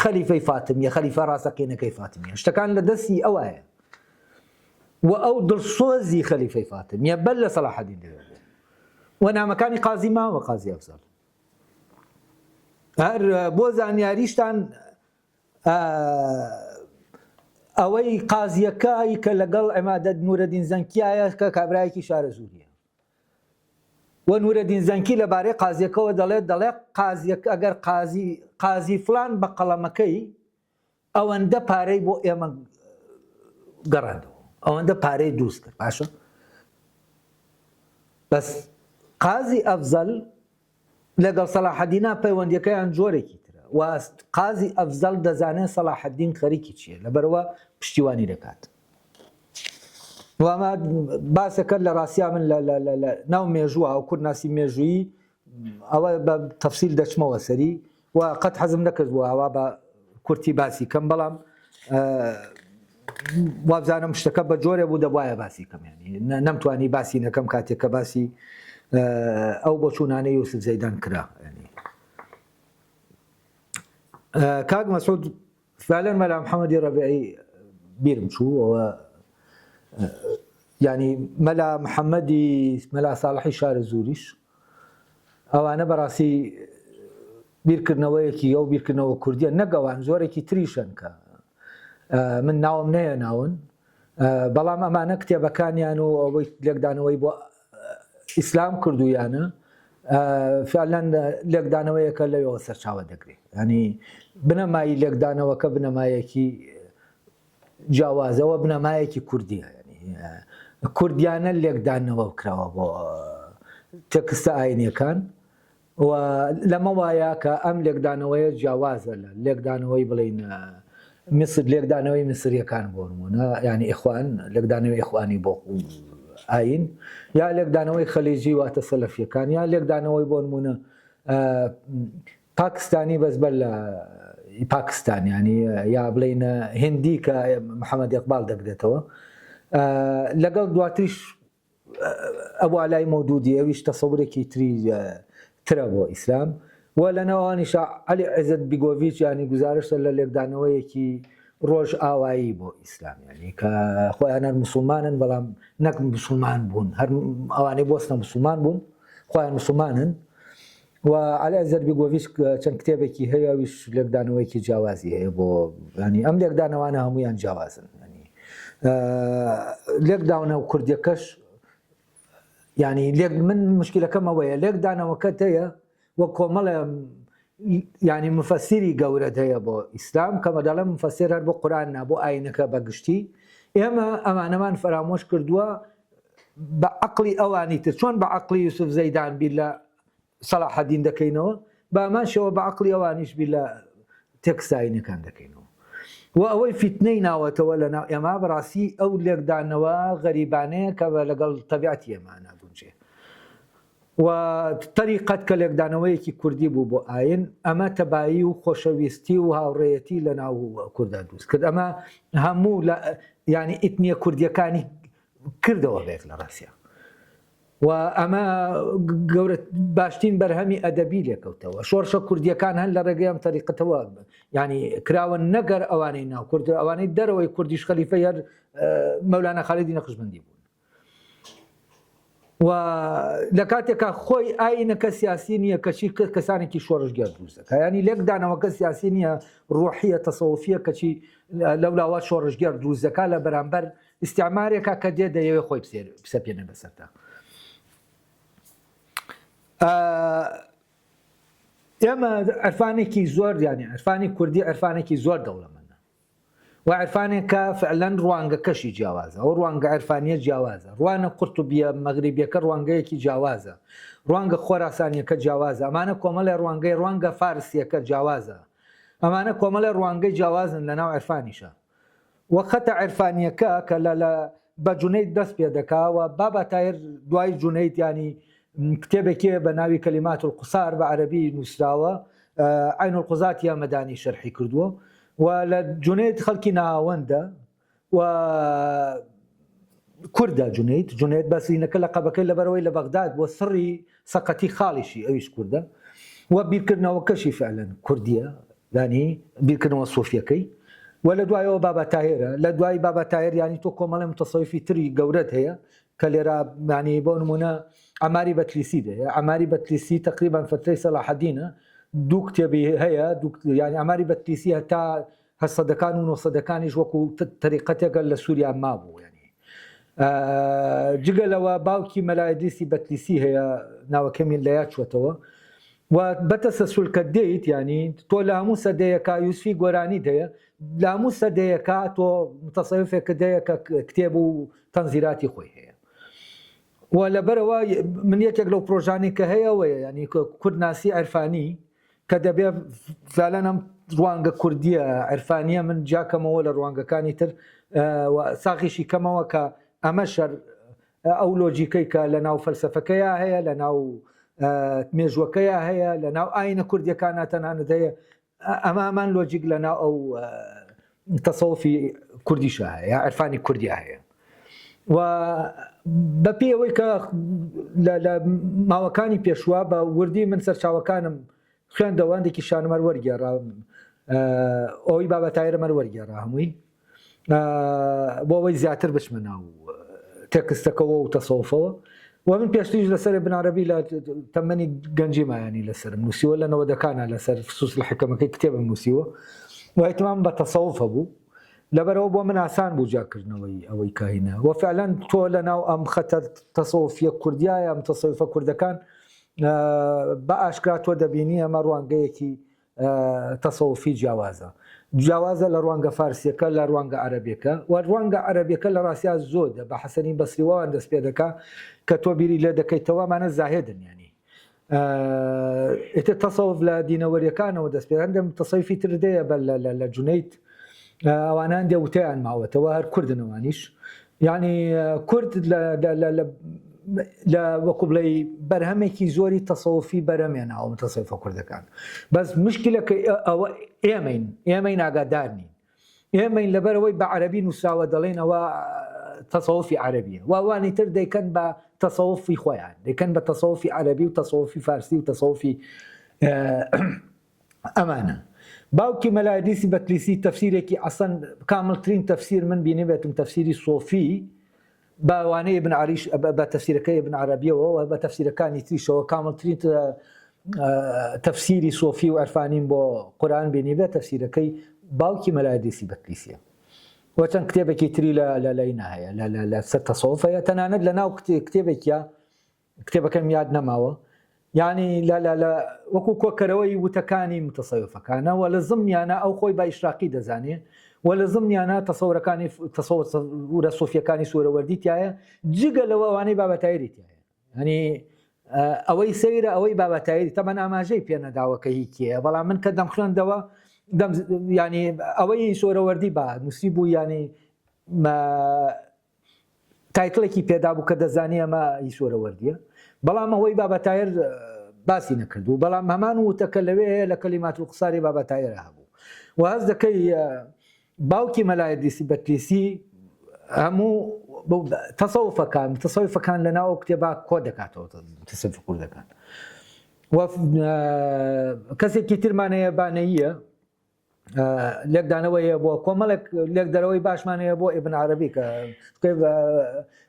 خەلیفەی فاتمیە خەلیفە ڕاستەقینەکەی فاتمیە شتەکان لە دەستی ئەوایە و ئەو دڵسۆزی خەلیفەی فاتمیە بەر لە سەلاحەدین دەوێت و نامەکانی قازی ماوە قازی ئەفزەل هەر بۆ زانیاریشتان ئەوەی قازیەکەی کە لەگەڵ عیمادەت نورەدین زەنکیایە کە کابرایەکی شارە زوریە و نورەدین زەنکی لەبارەی قازیەکەەوە دەڵێ قازیەک ئەگەر قازی فلان بە قەڵەمەکەی ئەوەندە پارەی بۆ ئێمە گەڕاندەوە، ئەوەندە پارەی دروست کرد. باشە بەس قازی ئەفزەل لەگەڵ سەلاحەدینە پەیوەندیەکەیان جۆرێکی ترە و قازی ئەفزەل دەزانێت سەلاحەدین خەریکی چییە، لەبەرەوە پشتیوانی دەکات. وامە باسەکە لە ڕاستیا من لە ناو مێژووە ئەو کورناسی مێژووی ئەوە بە تەفسیل دەچمەوە سەری و قەت حەزم نەکردبووە ئەوە بە کورتی باسی کەم، بەڵام وابزانم شتەکە بە جۆرێ بوو دەبواە باسی کەم، ینی نەمتوانی باسی نەکەم کاتێککە باسی ئەو بۆ چوونانەی یوسف زەیدان کرا. کاک مەسعود فعلا مەلا محەممەدی ڕەبیعی بیرم چوو ئەوە ینی مەلا محەممەدی مەلا ساڵحی شارە زوریش ئەوانە بەڕاستی بیرکردنەوەیەکی ئەو بیرکردنەوە کوردیە نەگەوان زۆرێکی تریشن کە من ناوم نەیە ناون، بەڵام ئەمانە کتێبەکانیان و ئەوەی لێکدانەوەی بۆ ئیسلام کردویانە فعلەن لێکدانەوەیەکە لەوەوە سەرچاوە دەگرێت. ینی بنەمایی لێکدانەوەکە بنەمایەکی جیاوازەوە بنەمایەکی کوردیە، کوردیانە لێکدانەوە کراوە بۆ تێکستە ئاینیەکان و لەمە وایە کە ئەم لێکدانەوەیە جیاوازە لە لێکدانەوەی بڵین میسر لێکدانەوەی میسریەکان بۆ نمونە، ینی ئیخوان لێکدانەوەی ئیخوانی بۆ ئاین، یا لێکدانەوەی خەلیجی واتە سەلەفیەکان، یا لێکدانەوەی بۆ نمونە پاکستانی بەس بەر لە پاکستان، ینی یا بڵین هندی کە محەممەد ئیقبال دەگرێتەوە. لەگەڵ دواتریش ئەبوو عەلای مەودودی ئەویش تەسەورێکی ترە بۆ ئیسلام و لەنەوەوانیش عەلی عیزەت بیگۆڤیچ ینی گزارشتە لە لێکدانەوەیەکی ڕۆژ ئاوایی بۆ ئیسلام، ینی کە خۆیان هەر موسڵمانن بەڵام نەک موسڵمان بوون، هەر ئەوانەی بۆستە موسڵمان بوون خۆیان موسڵمانن و عەلی عیزەت بیگۆڤیچ چەند کتێبێکی هەیە ئەویش لێکدانەوەیەکی جیاوازی هەیە بۆ ینی ئەم لێکدانەوانە هەموویان جیاوازن. لێکداونە و کوردیەکەش ینی من مشکلەکەم ئەوەیە لێکدانەوەکەت هەیە وە کۆمەڵە ینی مفەسیری گەورەت هەیە بۆ ئیسلام کە مەدەڵە مفەسیر هەر بۆ قورئان بۆ ئاینەکە بەگشتی، ئێمە ئەمانەمان فەرامۆش کردووە بە عەقڵی ئەوانی تر، چۆن بە عەقڵی یوسف زەیدان بیر لە سەلاحەدین دەکەینەوە، بە ئەمان شێوە بە عەقڵی ئەوانیش بیر لە تێکستە ئاینەکان دەکەینەوە و ئەوەی فیتنەی ناوەتەوە لە ناو ئێمە بەڕاستی ئەو لێکدانەوە غەریبانەیە کە لەگەڵ تەبیعەتی ئێمە نابونجێ و طریقەت کە لێکدانەوەیەکی کوردی بوو بۆ ئاین، ئەمە تەبایی و خۆشەویستی و هاوڕێیەتی لە ناو کورددا دروست کرد. ئەمە هەموو ینی ئیتنیە کوردیەکانی کردەوە بێت لە ڕاستیە و ئەمە گەورە باشترین بەرهەمی ئەدەبی لێکەوتەوە. شۆڕشە کوردیەکان هەن لە ڕێگەی ئەم تەریقەتەوە ینی کراوە نەگەر ئەوانەی ناو کورد، ئەوانەی دەرەوەی کوردیش خەلیفەی هەر مەولانە خاڵیدی نەقشبەندی بوون و لە کاتێکە خۆی ئاینەکە سیاسی نییە کەچی کەسانێکی شۆڕژگەر دروست دەکات، ینی لێکدانەوەکە سیاسی نییە، ڕوحیە تەسەوفیە کەچی لەولاوە شۆڕژگەر دروست دەکات لە بەرامبەر ئیستیعمارێکە کە دێ دەیەوێت خۆی بسەپێنە بەسەرتا. ئێمە عرفانێکی زۆر ینی عرفانی کوردی عرفانێکی زۆر دەوڵەمەندە و عرفانێکە فعلەن ڕوانگەکەشی جیاوازە، ئەو ڕوانگە عرفانیە جیاوازە، ڕوانە قورتوبیە مەغریبیەکە ڕوانگەیەکی جیاوازە، ڕوانگە خۆراسانیەکە جیاوازە، ئەمانە کۆمەڵی ڕوانگەی ڕوانگە فارسیەکە جیاوازە، ئەمانە کۆمەڵی ڕوانگەی جیاوازن لە ناو عرفانیشە و خەتە عرفانیەکە کە بە جونەید دەست پێ دەکاوە. بابا تایر دوای جونەید ینی کتێبێکێ بە ناوی کەلیمات القوسار بە عەرەبی نووسراوە، عین القوزات یا مەدانی شەرحی کردووە و لە جونەید خەڵکی ناوەندە و کوردە جونەید بەسینەکە لە قەبەکەی لەبەرەوەی لە بەغداد بۆ سڕی سەقەتی خاڵیشی ئەویش کوردە و بیرکردنەوەکەشی فعلەن کوردیە، ینی بیرکردنەوە سۆفیەکەی و لە دوایەوە بابا تاهێرە، لە دوای بابا تاهێر ینی تۆ کۆمەڵی متەسەویفی تری گەورەت هەیە کە لێرە ینی بۆ نمونە عماری بەتلیسی دەیە، عماری بەتلیسی تقریبان فترەی سەلاحەدینە دوو کتێبی هەیە، ینی عماری بەتلیسی هەتا 800ەکان و 900ەکانیش وەکو تەریقەتێکە لە سووریا مابوو، ینی جگەلەوە باوکی مەلایدیسی بەتلیسی هەیە ناوەکەمی لەیاد چوەتەوە و بەتەسەسولکە دێیت ینی تۆ لە هەموو سەدەیەکە یوسفی گۆرانی دەیە لە هەموو سەدەیەکە تۆ متەسەویفێکە دەیە کە کتێب و تەنزیراتی خۆی هەیە و لەبەرەوە من یەکێک لەو پرۆژانی کە هەیەوەیە ینی کوردناسی عرفانی کە دەبێ فعلەن ئەم ڕوانگە کوردیە عرفانیە من جاکەمەوە لە ڕوانگەکانی تر ساقیشی کەمەوە کە ئەمە شەر ئەو لۆجیکەی کە لە ناو فەلسەفەکەیە هەیە لە ناو مێژوەکەیە هەیە لە ناو ئاینە کوردیەکانە تەنانەت هەیە ئەمان لۆجیک لە ناو ئەو تەسەوفی کوردیشە هەیە عرفانی کوردیا هەیە و بەپێ ئەوەی کە لە ماوەکانی پێشوا بە وردی من سەرچاوەکانم خوێندەوەندێکی شانمەر وەرگێڕا ئەوەی بابەتایرەمەر وەرگێڕا هەمووی بۆ ئەوەی زیاتر بچمە ناو تێکستەکەەوە و تەسەوفەوە و من پێشتریش لەسەر ابن عەرەبی لە تەمەنی گەنجیمایانی لەسەر نووسیوە لە نەوەدەکانە لەسەر فسوس الحکەمەکەی کتێبم نووسیوە و ئیتمام بە تەسەوفە بوو لەبەرەوە بۆ من ئاسان بوو جاکردنەوەی ئەوەی کاهینە و فعلەن تۆ لە ناو ئەم خەتە تەسەوفیە کوردیایە ئەم تەسەوفە کوردەکان بە ئاشکرا تۆ دەبینی ئەمە ڕوانگەیەکی تەسەوفی جیاوازە لە ڕوانگە فارسیەکە لە ڕوانگە عەرەبیەکە و ڕوانگە عەرەبیەکە لە ڕاستیا زۆرە بە حەسەنی بەسریەوەوان دەست پێ دەکا کە تۆ بیری لێ دەکەیتەوە مانە زاهێدن ینی ئێتر تەسەوف لە دینەوەریەکانەوە دەست پێ هەندێک تەسەوفی تر دەیە لە جونەیت ئەوانان دێوتیان ماوەتەوە هەر کوردنەوانیش یعنی کورد لە وەکو بڵێ بەرهەمێکی زۆری تەسەوفی بەرەمێناوە تەسەوفە کوردەکان بەس مشکلەکە ئەوە ئێمەی ئاگادار نین ئێمەین لەبەرەوەی بە عەرەبی نووسراوە دەڵێن ئەوە تەسەوفی عەرەبیە وانی تر دەیکەن بە تەسەوفی خۆیان دەیکەن بە تەسەوفی عەرەبی و تەسەوفی فارسی و تەسەوفی ئەمانە باوکی مەلایدیسی بەتلیسی تەفسیرێکی ئەسەن کاملترین تەفسیر من بینی بێتم تەفسیری سۆفی باوانەیە ابن عریش بە تەفسیرەکەی ابن عەرەبیەوە و بە تەفسیرەکانی تریشەوە کاملترین تەفسیری سۆفی و عەرفانین بۆ قورئان بینی بێت تەفسیرەکەی باوکی مەلایدیسی بەتلیسیە و چەند کتێبێکی تری لە لەینا هەیە لە سەر تەسەوف هەیە تەنانەت لە ناو کتێبێکە کتێبەکەم یاد نەماوە یعنی وەکو کۆکەرەوەی وتەکانی متەسەوفەکانە و لە زمنیانە ئەو خۆی بە ئیشراقی دەزانێت و لە زمنیانە تەسەورەکانی تەسەورە سۆفیەکانی سوورەوەردی تایە جگە لەوە ئەوانەی بابەتایری تایە ینی ئەوەی سەیرە ئەوەی بابەتایری تەمەن ئاماژەی پێ نەداوە کە هیچیە بەڵام من کە دەم خوێندەوە ینی ئەوەی سوورەوەردی بە نووسی بوو ینی تایتڵێکی پێدا بوو کە دەزانی ئەمە هی سوورەوەردیە بەڵام ئەوەی بابەتایر باسی نەکردو بەڵام هەمان وتەکە لەوێ هەیە لە کەلیمات و قساری بابەتایرە هەبوو و هەز دەکەی باوکی مەلایدیسی بەتلیسی هەموو تەسەوفەکان لە ناو کتێبا کۆ دەکاتەوە تەسەوفی کوردەکان و کەسێکی ترمانەیە بانەییە لێکدانەوەیە بۆ کۆمەڵێک لێکدەرەوەی باشمانەیە بۆ ابن عەرەبی کە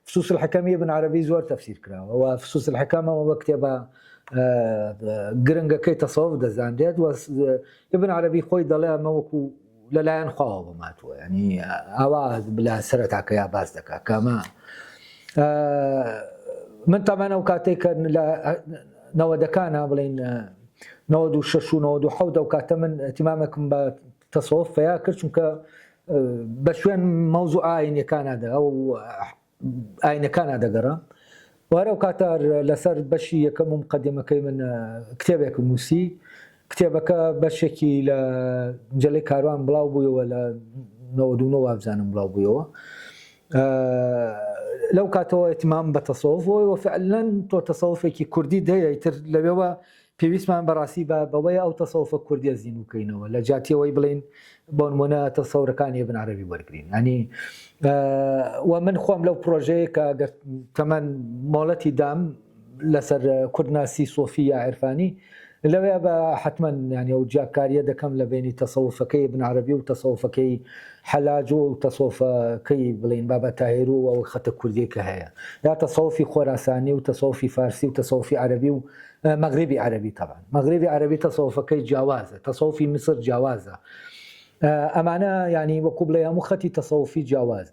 فسوس الحکەمی ابن عەرەبی زۆر تەفسیر کراوە و فسوس الحکەمەوە بە کتێبە گرنگەکەی تەسەوف دەزاندێت و ابن عەرەبی خۆی دەڵێ ئەمە وەکو لەلایەن خواوە بماتوە ینی ئەوا بلا سەرەتاکەیا باز دەکات کەمە من تەمەنە و کاتێک کە لە نەوەدەکانە بڵین 96 و 97 ئەو کاتە من ئەتیمامێکم بە تەسەوف فەیا کرد چونکە بە شوێن مەوزوع ئاینەکانە ئەو ئاینەکانە دەگەڕا وارە و کاتار لەسەر بەشی یەکەم و مقەدیمەکەی من کتێبێکم نووسی کتێبەکە بەشێکی لە جەلەی کاروان بڵاو بوویەوە لە 99 وابزانم بڵاو بوویەوە لەو کاتەوە ئەتیمام بە تەسەوفەوە و فعلەن تۆ تەسەوفێکی کوردی دەیە ئیتر لەوێوە پێویستمان بەڕاستی بەوەی ئەو تەسەوفە کوردیە زین وکەینەوە لە جاتیەوەی بڵین بۆ نمونە تەسەورەکانی ابن عەرەبی وەرگرین ینی و من خۆم لەو پرۆژەیە کە ئەگەر تەمەن مۆڵەتی دام لەسەر کوردناسی سۆفی یا عێرفانی لەوێ بە حتمما ینی ئەو جیاکاریە دەکەم لە بینی تەسەوفەکەی ابن عەرەبی و تەسەوفەکەی حەلاج و تەسەوفەکەی بڵین بابەتاهیر و ئەو خەتە کوردیەکە هەیە یا تەسەوفی خۆراسانی و تەسەوفی فارسی و تەسەوفی عەرەبی و مەغریبی عەرەبی طبعا مەغریبی عەرەبی تەسەوفەکەی جیاوازە تەسەوفی میسر جیاوازە ئەمانە ینی وەکو بڵێ هەموو خەتی تەسەوفی جیاواز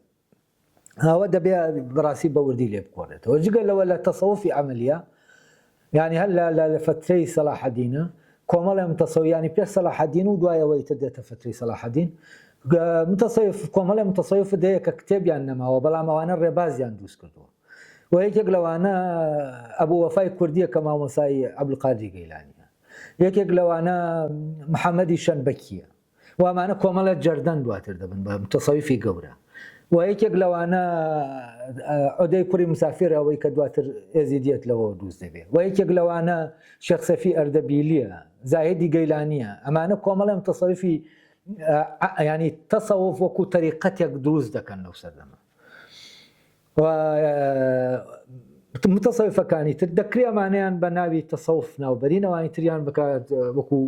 هو دەبێ بەڕاستی بەوردی لێ بکۆڕێتەوە جگە لەوە لە تەسەوفی عەمەلیە يعني هەر لە فترەی سەلاح الدینە کۆمەڵی متەسەویانی پێش سەلاح الدین و دوایەوەی تر دێتە فترەی سەلاح الدین کۆمەڵی متەسەوف دەیە کە کتێبیان نەماوە بەڵام ئەوانە ڕێبازیان دروست کردووە و یەکێک لەوانە ئەبوو وەفای کوردیە کە مامۆسای عەبدولقادری گەیلانیە یەکێک لەوانە محەممەدی شەنبەکیە و ئەمانە کۆمەڵە جەردەن دواتر دەبن بە متەسەویفی گەورە و یەکێک لەوانە عودەی کوڕی مسافرەوەی کە دواتر ئێزیدیەت لەوە دروست دەبێت و یەکێک لەوانە شێخ سەفی ئەردەبیلیە زاهیدی گەیلانیە ئەمانە کۆمەڵە متەسەویفی ینی تەسەوف وەکو تەریقەتێک دروست دەکەن لەو سەردەمە و متەسەویفەکانی تر دەکرێ ئەمانەیان بە ناوی تەسەوف ناوبەرینەوەی تریان بکات وەکو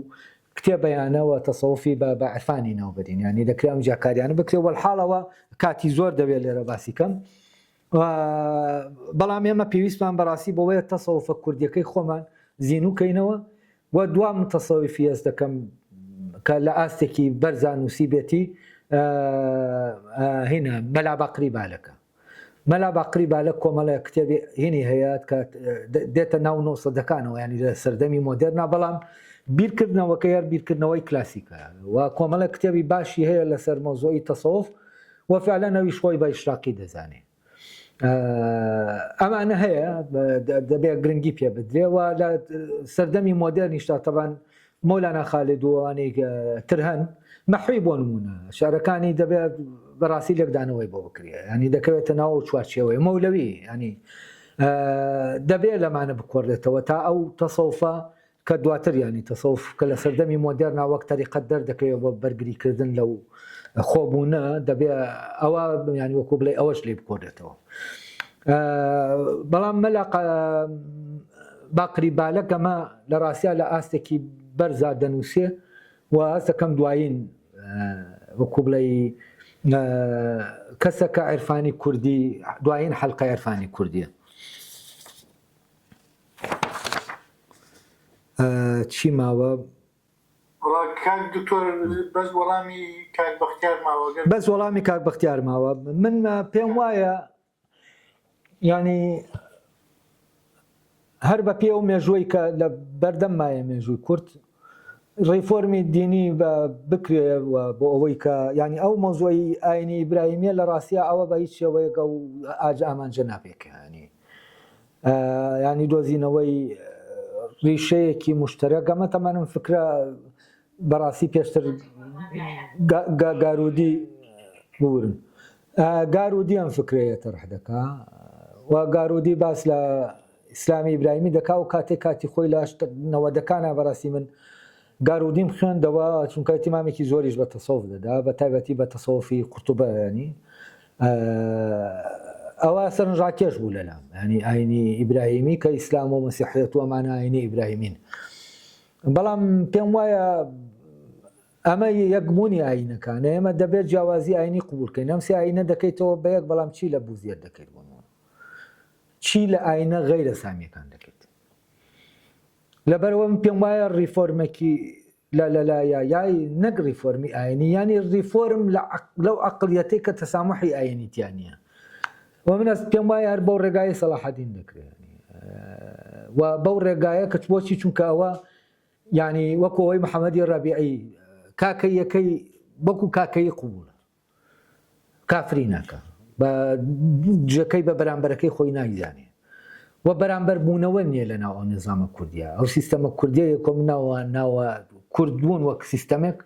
کتێبەیانەوە تەسەوفی بە عرفانی ناوبەرین ینی دەکرێ ئەم جاکاریانە بکرێ وەڵحاڵەوە کاتی زۆر دەبێت لێرە باسی کەم بەڵام ئێمە پێویستمان بەڕاستی بەوەیە تەسەوفە کوردیەکەی خۆمان زیینوکەینەوە و دوام متەسەویفی هەست دەکەم کە لە ئاستێکی بەرزان نووسی بێتی هینە مەلا باقری بالەکە مەلا باقری بالە کۆمەڵە کتێبی هینی هەیە کە دێتە ناو 900ەکانەوە ینی لە سەردەمی مۆدێرنا بەڵام بیرکردنەوەکە یار بیرکردنەوەی کلاسیکە و کۆمەڵە کتێبی باشی هەیە لەسەر مەوزوعی تەسەوف و فعلەن ئەویش خۆی بە ئیشراقی دەزانێت ئەمانە هەیە دەبێت گرنگی پێ بدرێەوە لە سەردەمی مۆدێرنیشتا تەبان مۆلانا خالید وانەی تر هەن مەحوی بۆ نمونە شارەکانی دەبێت بەڕاستی لێکدانەوەی بۆ بکرێ ینی دەکەوێتە ناو چوارچێوەی مەولەوی ینی دەبێت لەمانە بکۆڕێتەوە تا ئەو تەسەوفە کە دواتر ینی تەسەوف کە لە سەردەمی مۆدێرنا وەک تەریقەت دەردەکەوێت بۆ بەرگریکردن لەو خۆبوونە دەبێت ئەوە ینی وەکو بڵێ ئەوەش لێ بکۆڕێتەوە بەڵام مەلا باقری بالەک ئەمە لە ڕاستیا لە ئاستێکی بەرزا دەنووسێ و ئەستەکەم دوایین وەکو بڵێ کەسەکە عرفانی کوردی دوایین حەلقەی عرفانی کوردیە چی ماوە کاک دکتۆر بەس وەڵامی کاک بەختیار ماوە بەس وەڵامی کاک بەختیار ماوە من پێم وایە ینی هەر بە پێ و مێژووی کە لە بەردەم مایە مێژووی کورد ڕیفۆرمی دینی بکرێ بۆ ئەوەی کە ینی ئەو مەوزوعی ئاینی ئیبراهیمیە لە ڕاستیە ئەوە بە هیچ شێوەیەکە و ئاج ئامانجە ناپێکە ینی دۆزینەوەی ریشەیەکی مشتەرەک ئەمە تەمەنم فکرە بەڕاستی پێشتر گارودی بورن گارودی ئەم فکرەیە تەرح دەکا و گارودی باس لە ئیسلامی ئیبراهیمی دەکا و کاتێک کاتی خۆی لە 90ەکانە بەڕاستی من گارودیم خوێندەوە چونکە ئیتیمامێکی زۆریش بە تەسەوف دەدا بە تایبەتی بە تەسەوفی قورتوبە ینی ئەوە سەرنجڕاکێش بوو لەلام ینی ئاینی ئیبراهیمی کە ئیسلام و مەسیحیەت و ئەمانە ئاینی ئیبراهیمین بەڵام پێم وایە ئەمە یەکبوونی ئاینەکانە ئێمە دەبێت جیاوازی ئاینی قبولکەین ئەم سێ ئاینە دەکەیتەوە بە یەک بەڵام چی لە بوزێر دەکەیت بۆنەوە چی لە ئاینە غەیرە سامیەکان دەکەیت لەبەرەوە پێم وایە ڕیفۆرمێکی یای نەک ڕیفۆرمی ئاینی ینی ڕیفۆرم لەو عەقڵیەتەی کە تەسامحی ئاینیتیانە و من پێم وایە هەر بەو ڕێگای سەلاحەدین دەکرێت و بەو ڕێگایە کە بۆچی چونکە ئەوە ینی وەکو ئەوەی محەممەدی ڕەبیعی کاکەی یەکەی وەکو کاکەی قوبولە کافری ناکە بە جەکەی بە بەرامبەرەکەی خۆی نایزانێ و بەرامبەر بوونەوە نییە لە ناو ئەو نظامە کوردیە ئەو سیستەمە کوردیە یەکۆم ناوە کوردبوون وەک سیستەمێک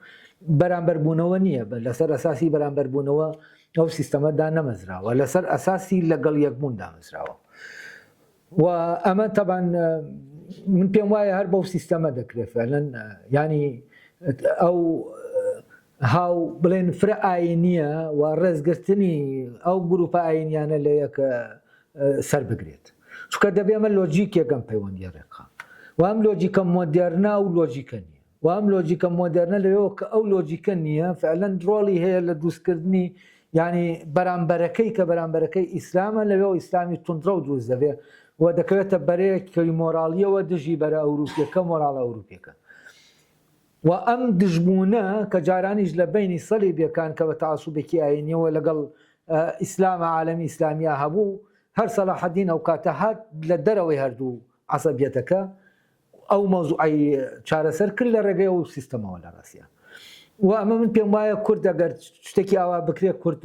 بەرامبەر بوونەوە نییە لەسەر ئەساسی بەرامبەر بوونەوە ئەو سیستەمەدا نەمەزراوە لەسەر ئەساسی لەگەڵ یەکبوون دامەزراوە و ئەمە تەبان من پێم وایە هەر بەو سیستەمە دەکرێت فعلەن ینی ئەو هاو بڵێن فرە ئاینیە و ڕێزگرتنی ئەو گروپە ئاینیانە لە یەکە سەر بگرێت چونکە دەبێ ئەمە لۆجیکێکم پەیوەندی ڕێکخە و ئەم لۆجیکە مۆدێرنا و لۆجیکە نییە و ئەم لۆجیکە مۆدێرنە لەوەوە کە ئەو لۆجیکە نییە فعلەن ڕۆڵی هەیە لە دروستکردنی ینی بەرامبەرەکەی کە بەرامبەرەکەی ئیسلامە لەوێ ئیسلامی توندڕە و دروست دەبێت و دەکەوێتە بەرەیەکی مۆراڵیەوە دژی بەرە ئەوروپیەکە مۆراڵە ئەوروپیەکە و ئەم دژبوونە کە جارانیش لە بینی سەلیبیەکان کە بە تەعاسوبێکی ئاینیەوە لەگەڵ ئیسلامە عالەمی ئیسلامیا هەبوو هەر سەلاحەدین ئەو کاتە هات لە دەرەوەی هەردوو عەسەبیەتەکە ئەو مەوزوعی چارەسەر کرد لە ڕێگەی ئەو سیستەمەوە لە ڕاستیە و ئەمە من پێم وایە کورد ئەگەر شتێکی ئاوا بکرێت کورد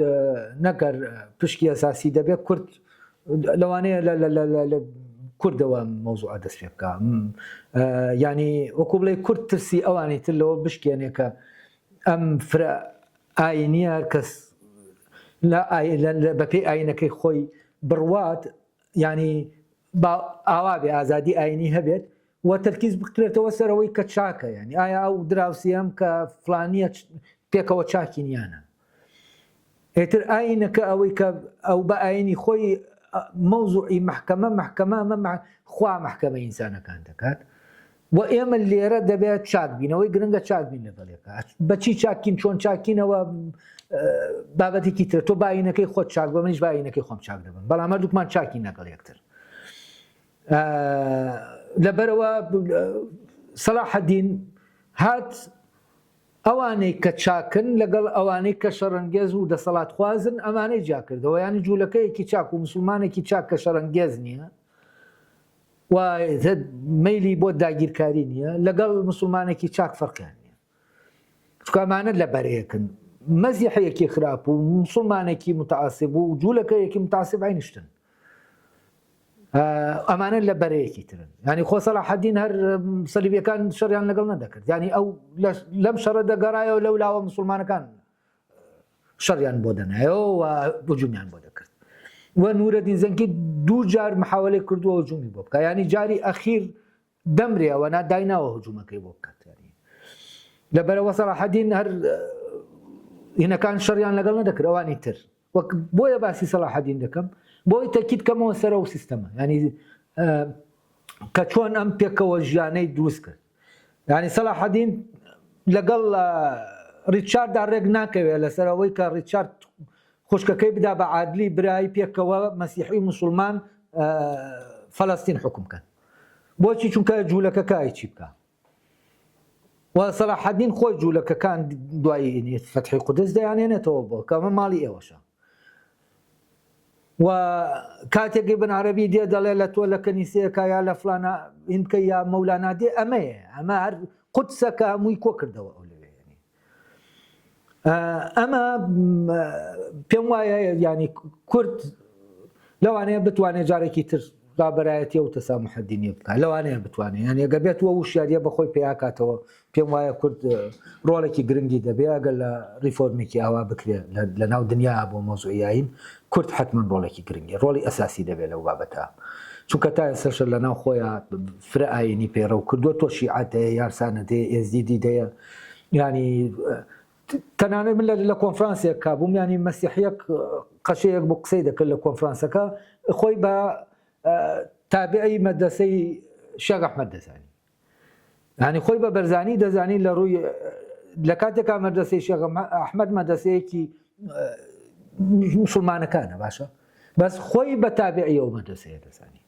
نەکەر پشکی ئەساسی دەبێت کورد لەوانەیە لە کوردەوە مەوزوع دەست پێ بکە ینی وەکو بڵێ کورد ترسی ئەوانی تر لەوە بشکێنێکە ئەم فرە ئاینیە هەر کەس بەپێی ئاینەکەی خۆی بڕوات ینی ئاوا بێ ئازادی ئاینی هەبێت و تەرکیز بکرێتەوە سەرەوەی کە چاکە ینی ئایا ئەو دراوسیم کە فلانیە پێکەوە چاکی نیانە ئێتر ئاینەکە ئەوەی کە ئەو بە ئاینی خۆی مەوزوعی محکەمە خوا محکەمە ئینسانەکان دەکات و ئێمە لێرە دەبێت چاک بینەوەی گرنگە چاک بین لەگەڵێکە بەچی چاکین چۆن چاکینەوە بابەتێکی تر تۆ باینەکەی خۆت چاک بە منیش باینەکەی خۆم چاک دەبن بەڵام هەردووکمان چاکی لەگەڵ یەکتر لەبەرەوە سەلاحەدین هات ئەوانەی کە چاکن لەگەڵ ئەوانەی کە شەڕەنگێز و دەسەڵات خوازن ئەمانەی جا کردەوە ینی جوولەکەیەکی چاک و مسلمانێکی چاک کە شەڕەنگێز نییە و مەیلی بۆ داگیرکاری نییە لەگەڵ مسلمانێکی چاک فەرقیان نییە چکامانە لە بەرەیەکن مەزیحەیەکی خراپ و مسلمانێکی متعاسب و جوولەکەیەکی متعاسب عینشتن ئەمانە لە بەرەیەکی ترن ینی خۆ سەلاحەدین هەر سەلیبیەکان شەڕیان لەگەڵ نەدەکرد ینی ئەو لەم شەڕە دەگەڕایەوە لەو لاوە مسلمانەکان شەڕیان بۆ دەنایەوە و هجومیان بۆ دەکرد و نورەدین زەنگی دوو جار محاولەی کردووە هجومی بۆ بکە ینی جاری ئەخیر دەمرێەوە دایناوە هجوومەکەی بۆ بکات لەبەرەوە سەلاحەدین هەر هینەکان شەڕیان لەگەڵ نەدەکرد ئەوانی تر وەک بۆیە باسی سەلاحەدین دەکەم بۆی تەکید کەمەوە سەر ئەو سیستەمە ینی کە چۆن ئەم پێکەوە ژیانەی دروست کرد ینی سەلاحەدین لەگەڵ ڕیچاردا ڕێک ناکەوێت لەسەرەوەی کە ڕیچارد خوشکەکەی بدا بە عادلی برایی پێکەوە مەسیحی مسلمان فەلەستین حکوم بکەن بۆچی چونکە جوولەکەکە چی بکە و سەلاحەدین خۆی جوولەکەکان دوایی فەتحی قودس دەیانێنێتەوە بۆ کە ئەمە ماڵی ئێوەشە و کاتێکی بن عەرەبی دێ دەڵێ لە تۆ لە کەنیسەیەکە یا لە فلانە هیندکە یا مەولانا دێ ئەمەیە ئەمە هەر قودسەکە هەمووی کۆ کردەوە ئەو لەوێ ئەمە پێم وایە ینی کورد لەوانەیە بتوانێت جارێکی تر ڕابەرایەتی و تەسامح دینی بکات لەوانەیە بتوانێت ینی ئەگە بێتەوە وشیاریە بەخۆی پێیاکاتەوە پێم وایە کورد ڕۆڵێکی گرنگی دەبێت ئەگەر لە ریفۆرمێکی ئاوا بکرێت لە ناو دنیا بۆ مۆزوعی ئاین کورد حتمما ڕۆڵێکی گرنگی ڕۆڵی ئەساسی دەبێت لەو بابەتە چونکە تا ئێستاشە لە ناو خۆیان فرە ئاینی پێڕە و کردووە تۆ شیعەت هەیە یارسانە دێ ئێزدیدی دەیە ینی تەنانەت من لە کۆنفرانسێک کابووم ینی مەسیحیەک قەشەیەک بۆ قسەی دەکرد لە کۆنفرانسەکە خۆی بە تابعی مەدرسەی شێخ ئەحمەد دەزانی ینی خۆی بە بەرزانی دەزانی لە ڕووی لە کاتێکا مەدرسەی شێخ ئەحمەد مەدرسەیەکی مسلمانەکانە باشە بەس خۆی بە تابعی ئەو مەدرسەیە دەزانی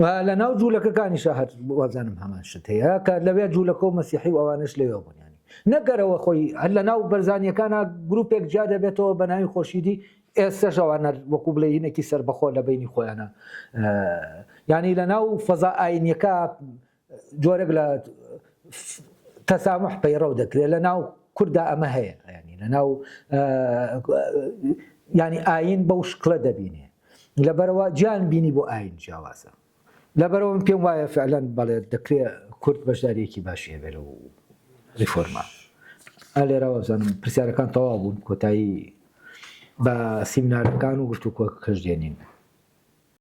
و لە ناو جوولەکەکانیشە هەر وەزانم هەمان شت هەیە کە لەوێ جوولەکە و مەسیحی و ئەوانش لەوێ بوون ینی نەگەرەوە خۆی هەر لە ناو بەرزانیەکانە گروپێک جا دەبێتەوە بە ناوی خۆشیدی ئێستاش ئەوانە وەکو بڵێ هینێکی سەربەخۆ لە بینی خۆیانە ینی لە ناو فەزا ئاینیەکە جۆرێک لە تەسامح پەیڕەو دەکرێت لە ناو کووردا ئەمە هەیە ینی لە ناو ینی ئاین بەو شکڵە دەبینێ لەبەرەوە گیان بینی بۆ ئاین جیاوازە لەبەرەوە من پێم وایە فعلەن بەڵێ دەکرێت کورد بەشداریەکی باشی هەبێت لەو ریفۆرما لێرەوە بزانم پرسیارەکان تەواو بوون کۆتایی بە سیمینارەکان و گفتوگۆ کەژدێنین